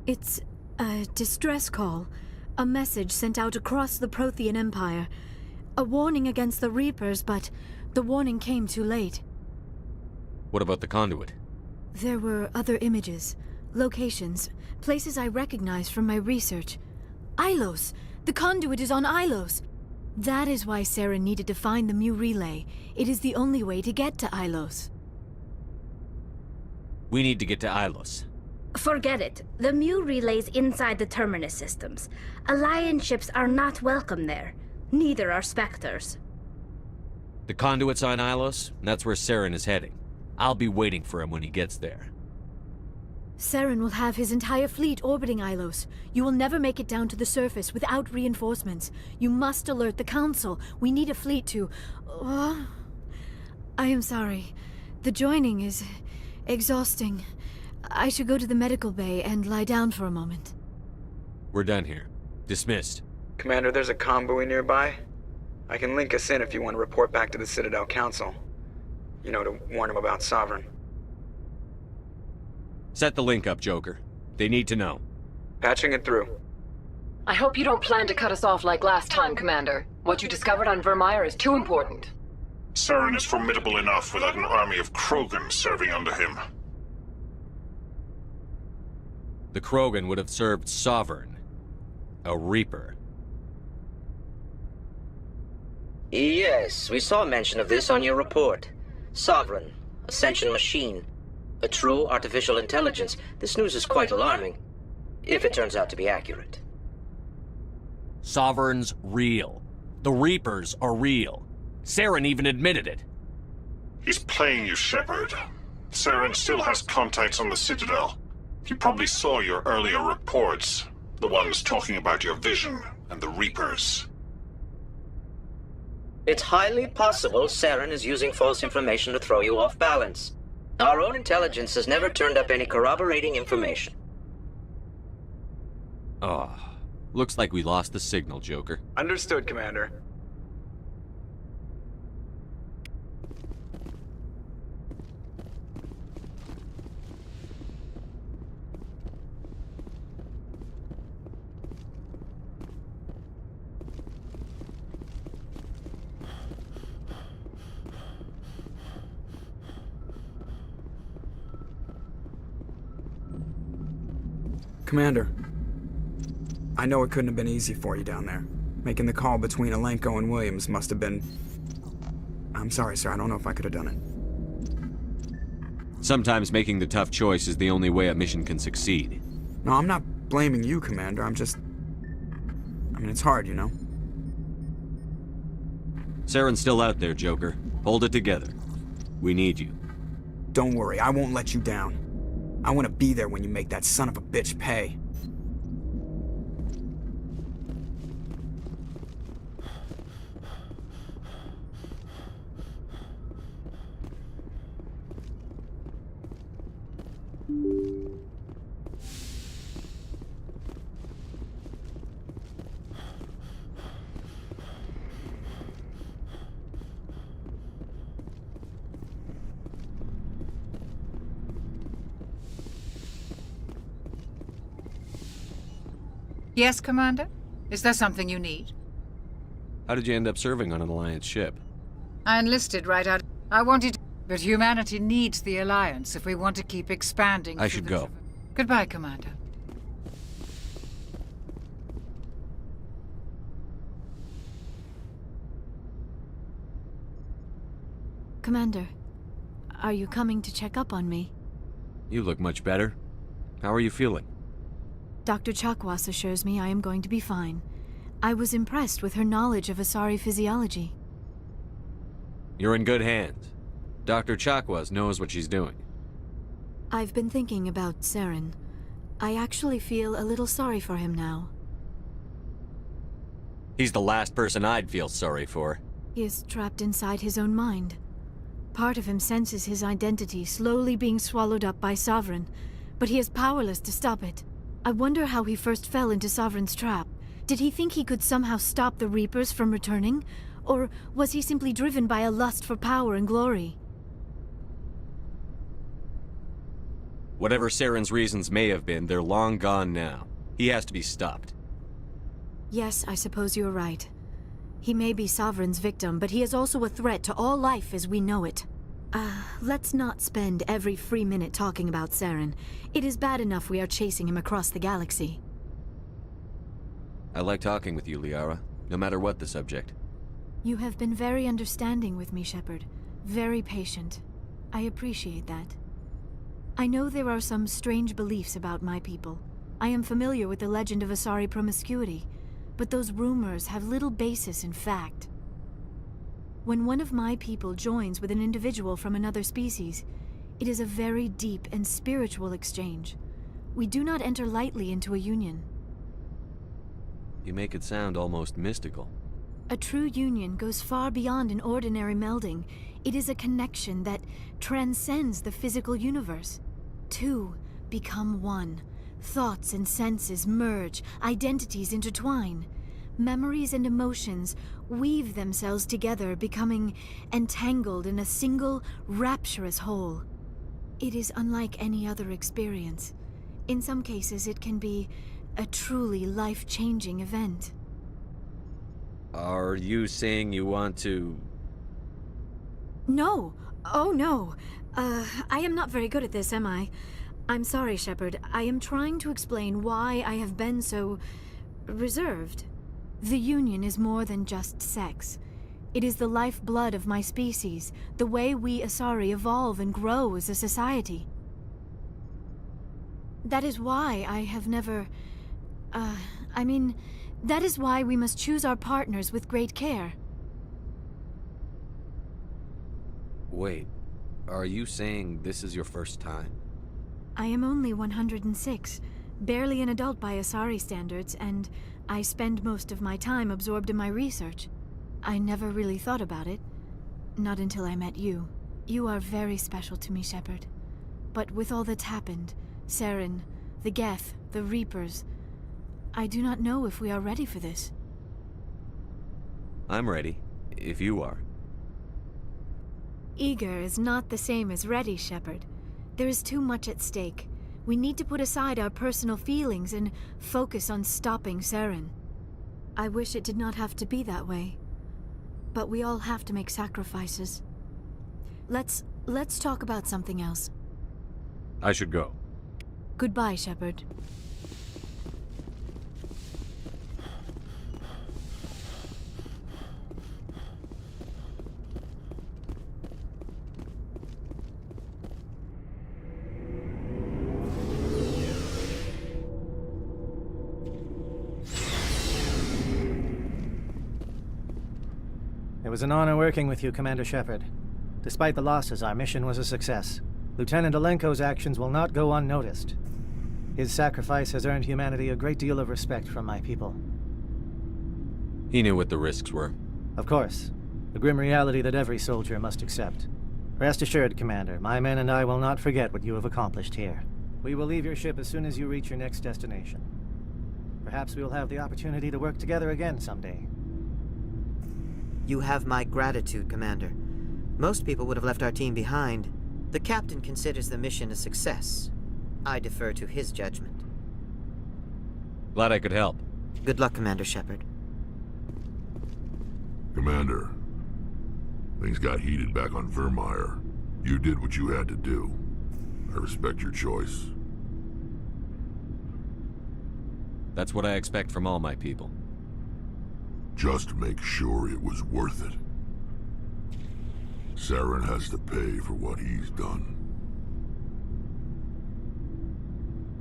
It's a distress call. A message sent out across the Prothean Empire. A warning against the Reapers, but the warning came too late. What about the conduit? There were other images, locations, places I recognize from my research. Ilos! The conduit is on Ilos! That is why Saren needed to find the Mu relay. It is the only way to get to Ilos. We need to get to Ilos. Forget it. The Mu relay's inside the Terminus systems. Alliance ships are not welcome there. Neither are Spectres. The conduit's on Ilos, and that's where Saren is heading. I'll be waiting for him when he gets there. Saren will have his entire fleet orbiting Ilos. You will never make it down to the surface without reinforcements. You must alert the Council. We need a fleet to... I am sorry. The joining is exhausting. I should go to the medical bay and lie down for a moment. We're done here. Dismissed. Commander, there's a convoy nearby. I can link us in if you want to report back to the Citadel Council. You know, to warn them about Sovereign. Set the link up, Joker. They need to know. Patching it through. I hope you don't plan to cut us off like last time, Commander. What you discovered on VIRMIRE is too important. Saren is formidable enough without an army of Krogan serving under him. The Krogan would have served Sovereign. A Reaper. Yes, we saw mention of this on your report. Sovereign, Ascension machine. A true artificial intelligence. This news is quite alarming, if it turns out to be accurate. Sovereign's real. The Reapers are real. Saren even admitted it. He's playing you, Shepard. Saren still has contacts on the Citadel. He probably saw your earlier reports. The ones talking about your vision and the Reapers. It's highly possible Saren is using false information to throw you off balance. Our own intelligence has never turned up any corroborating information. Oh, looks like we lost the signal, Joker. Understood, Commander. Commander, I know it couldn't have been easy for you down there. Making the call between Alenko and Williams must have been... I'm sorry, sir. I don't know if I could have done it. Sometimes making the tough choice is the only way a mission can succeed. No, I'm not blaming you, Commander. I mean, it's hard, you know? Saren's still out there, Joker. Hold it together. We need you. Don't worry, I won't let you down. I want to be there when you make that son of a bitch pay. Yes, Commander? Is there something you need? How did you end up serving on an Alliance ship? I enlisted right out. I wanted to, but humanity needs the Alliance if we want to keep expanding. I should go. Goodbye, Commander. Commander, are you coming to check up on me? You look much better. How are you feeling? Dr. Chakwas assures me I am going to be fine. I was impressed with her knowledge of Asari physiology. You're in good hands. Dr. Chakwas knows what she's doing. I've been thinking about Saren. I actually feel a little sorry for him now. He's the last person I'd feel sorry for. He is trapped inside his own mind. Part of him senses his identity slowly being swallowed up by Sovereign, but he is powerless to stop it. I wonder how he first fell into Sovereign's trap. Did he think he could somehow stop the Reapers from returning? Or was he simply driven by a lust for power and glory? Whatever Saren's reasons may have been, they're long gone now. He has to be stopped. Yes, I suppose you're right. He may be Sovereign's victim, but he is also a threat to all life as we know it. Let's not spend every free minute talking about Saren. It is bad enough we are chasing him across the galaxy. I like talking with you, Liara, no matter what the subject. You have been very understanding with me, Shepard. Very patient. I appreciate that. I know there are some strange beliefs about my people. I am familiar with the legend of Asari promiscuity, but those rumors have little basis in fact. When one of my people joins with an individual from another species, it is a very deep and spiritual exchange. We do not enter lightly into a union. You make it sound almost mystical. A true union goes far beyond an ordinary melding. It is a connection that transcends the physical universe. Two become one. Thoughts and senses merge, identities intertwine. Memories and emotions weave themselves together, becoming entangled in a single, rapturous whole. It is unlike any other experience. In some cases, it can be a truly life-changing event. Are you saying you want to... No! Oh, no! I am not very good at this, am I? I'm sorry, Shepard. I am trying to explain why I have been so... reserved. The Union is more than just sex. It is the lifeblood of my species, the way we Asari evolve and grow as a society. That is why I have never... that is why we must choose our partners with great care. Wait, are you saying this is your first time? I am only 106, barely an adult by Asari standards, and I spend most of my time absorbed in my research. I never really thought about it. Not until I met you. You are very special to me, Shepard. But with all that's happened, Saren, the Geth, the Reapers, I do not know if we are ready for this. I'm ready, if you are. Eager is not the same as ready, Shepard. There is too much at stake. We need to put aside our personal feelings and focus on stopping Saren. I wish it did not have to be that way. But we all have to make sacrifices. Let's talk about something else. I should go. Goodbye, Shepard. was an honor working with you, Commander Shepard. Despite the losses, our mission was a success. Lieutenant Alenko's actions will not go unnoticed. His sacrifice has earned humanity a great deal of respect from my people. He knew what the risks were. Of course. The grim reality that every soldier must accept. Rest assured, Commander, my men and I will not forget what you have accomplished here. We will leave your ship as soon as you reach your next destination. Perhaps we will have the opportunity to work together again someday. You have my gratitude, Commander. Most people would have left our team behind. The captain considers the mission a success. I defer to his judgment. Glad I could help. Good luck, Commander Shepard. Commander, things got heated back on VIRMIRE. You did what you had to do. I respect your choice. That's what I expect from all my people. Just make sure it was worth it. Saren has to pay for what he's done.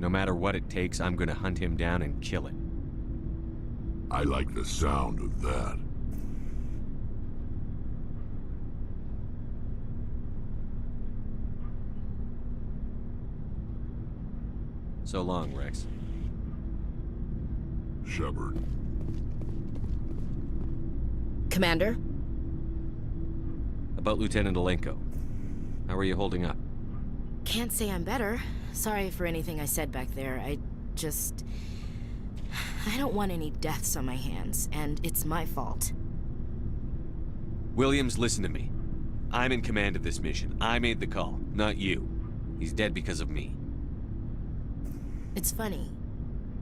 No matter what it takes, I'm gonna hunt him down and kill it. I like the sound of that. So long, Rex. Shepard. Commander? About Lieutenant Alenko. How are you holding up? Can't say I'm better. Sorry for anything I said back there. I don't want any deaths on my hands, and it's my fault. Williams, listen to me. I'm in command of this mission. I made the call, not you. He's dead because of me. It's funny.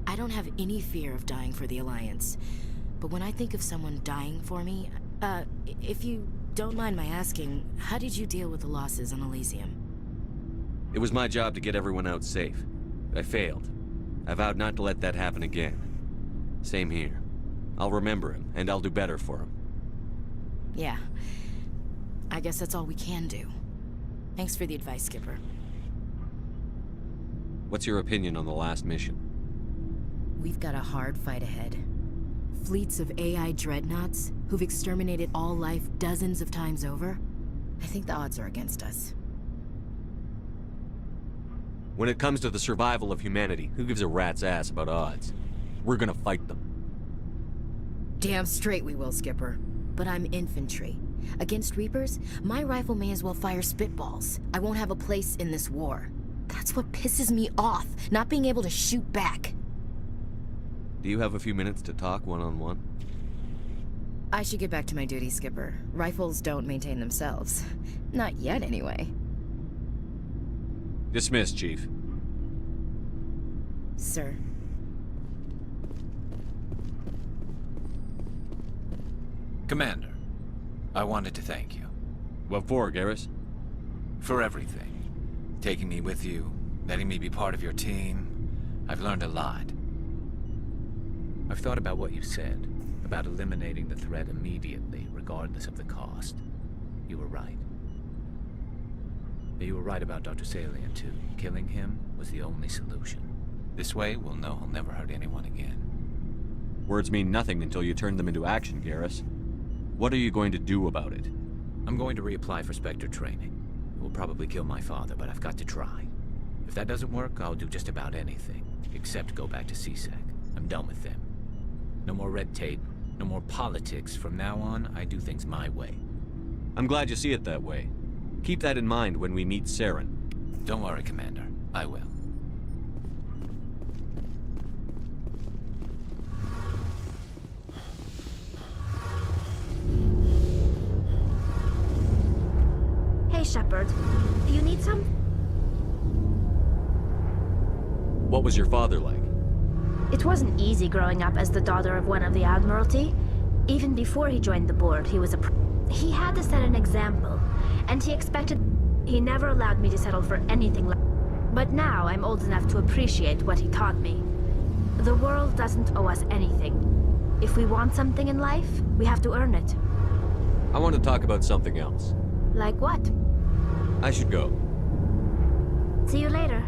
I don't have any fear of dying for the Alliance. But when I think of someone dying for me, if you don't mind my asking, how did you deal with the losses on Elysium? It was my job to get everyone out safe. I failed. I vowed not to let that happen again. Same here. I'll remember him, and I'll do better for him. Yeah. I guess that's all we can do. Thanks for the advice, Skipper. What's your opinion on the last mission? We've got a hard fight ahead. Fleets of AI dreadnoughts who've exterminated all life dozens of times over. I think the odds are against us. When it comes to the survival of humanity, who gives a rat's ass about odds? We're gonna fight them. Damn straight we will, Skipper. But I'm infantry. Against Reapers, my rifle may as well fire spitballs. I won't have a place in this war. That's what pisses me off, not being able to shoot back. Do you have a few minutes to talk one-on-one? I should get back to my duty, Skipper. Rifles don't maintain themselves. Not yet, anyway. Dismissed, Chief. Sir. Commander, I wanted to thank you. What for, Garrus? For everything. Taking me with you, letting me be part of your team. I've learned a lot. I've thought about what you said, about eliminating the threat immediately, regardless of the cost. You were right. You were right about Dr. Salian, too. Killing him was the only solution. This way, we'll know he'll never hurt anyone again. Words mean nothing until you turn them into action, Garrus. What are you going to do about it? I'm going to reapply for Spectre training. It will probably kill my father, but I've got to try. If that doesn't work, I'll do just about anything, except go back to CSEC. I'm done with them. No more red tape, no more politics. From now on, I do things my way. I'm glad you see it that way. Keep that in mind when we meet Saren. Don't worry, Commander. I will. Hey, Shepard. You need some? What was your father like? It wasn't easy growing up as the daughter of one of the Admiralty. Even before he joined the board, he was he had to set an example, and he never allowed me to settle for anything like. But now I'm old enough to appreciate what he taught me. The world doesn't owe us anything. If we want something in life, we have to earn it. I want to talk about something else. Like what? I should go. See you later.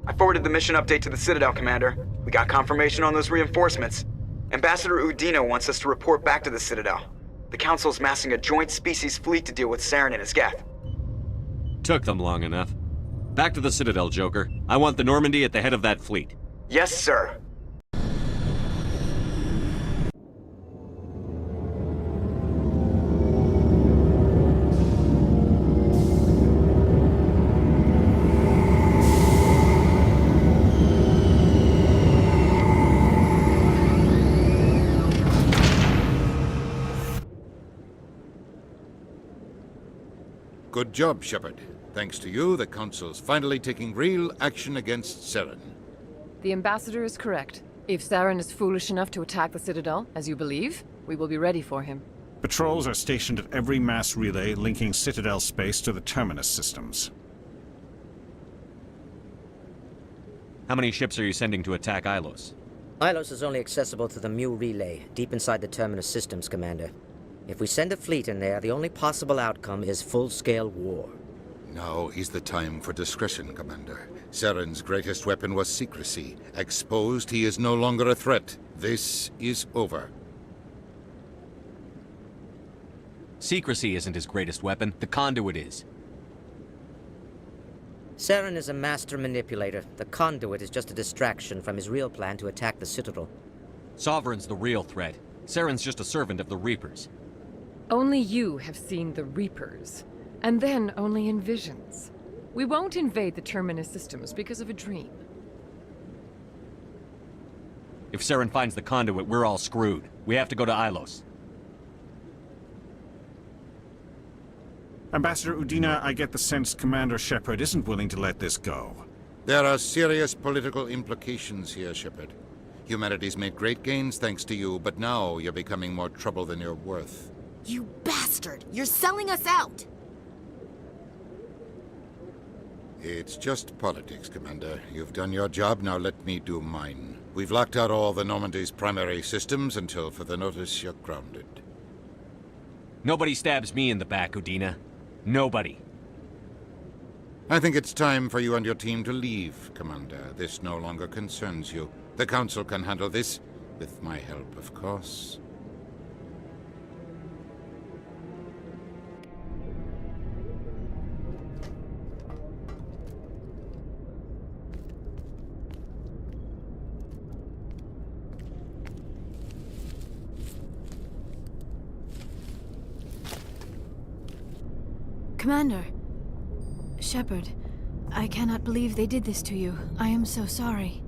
I forwarded the mission update to the Citadel, Commander. We got confirmation on those reinforcements. Ambassador Udina wants us to report back to the Citadel. The Council's massing a joint species fleet to deal with Saren and his Geth. Took them long enough. Back to the Citadel, Joker. I want the Normandy at the head of that fleet. Yes, sir. Good job, Shepard. Thanks to you, the Council's finally taking real action against Saren. The Ambassador is correct. If Saren is foolish enough to attack the Citadel, as you believe, we will be ready for him. Patrols are stationed at every mass relay linking Citadel space to the Terminus systems. How many ships are you sending to attack Ilos? Ilos is only accessible to the Mu relay, deep inside the Terminus systems, Commander. If we send a fleet in there, the only possible outcome is full-scale war. Now is the time for discretion, Commander. Saren's greatest weapon was secrecy. Exposed, he is no longer a threat. This is over. Secrecy isn't his greatest weapon. The conduit is. Saren is a master manipulator. The conduit is just a distraction from his real plan to attack the Citadel. Sovereign's the real threat. Saren's just a servant of the Reapers. Only you have seen the Reapers, and then only in visions. We won't invade the Terminus systems because of a dream. If Saren finds the conduit, we're all screwed. We have to go to Ilos. Ambassador Udina, I get the sense Commander Shepard isn't willing to let this go. There are serious political implications here, Shepard. Humanity's made great gains thanks to you, but now you're becoming more trouble than you're worth. You bastard! You're selling us out! It's just politics, Commander. You've done your job, now let me do mine. We've locked out all the Normandy's primary systems until further notice you're grounded. Nobody stabs me in the back, Udina. Nobody. I think it's time for you and your team to leave, Commander. This no longer concerns you. The Council can handle this, with my help, of course. Commander. Shepard, I cannot believe they did this to you. I am so sorry.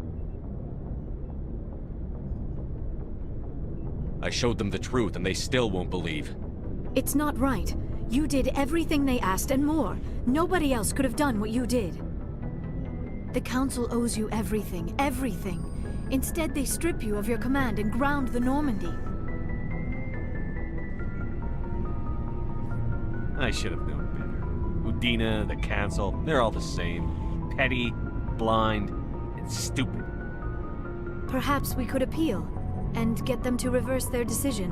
I showed them the truth and they still won't believe. It's not right. You did everything they asked and more. Nobody else could have done what you did. The Council owes you everything, everything. Instead, they strip you of your command and ground the Normandy. I should have known better. Udina, the Council, they're all the same. Petty, blind, and stupid. Perhaps we could appeal, and get them to reverse their decision.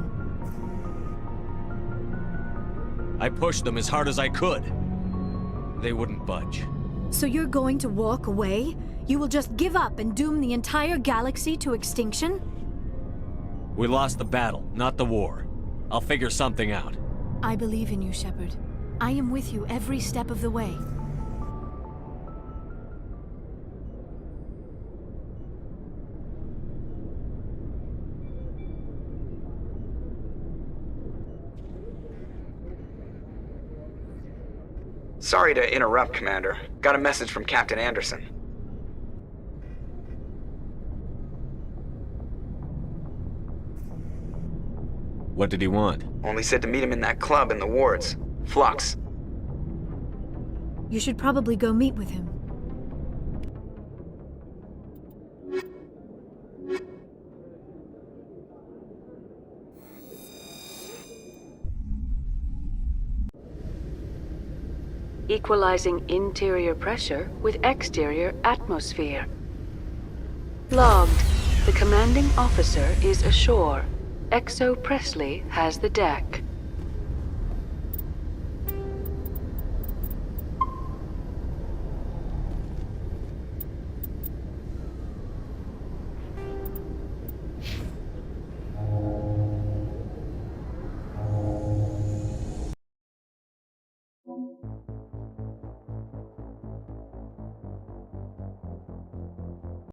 I pushed them as hard as I could. They wouldn't budge. So you're going to walk away? You will just give up and doom the entire galaxy to extinction? We lost the battle, not the war. I'll figure something out. I believe in you, Shepard. I am with you every step of the way. Sorry to interrupt, Commander. Got a message from Captain Anderson. What did he want? Only said to meet him in that club in the wards. Flux. You should probably go meet with him. Equalizing interior pressure with exterior atmosphere. Logged. The commanding officer is ashore. Exo Presley has the deck.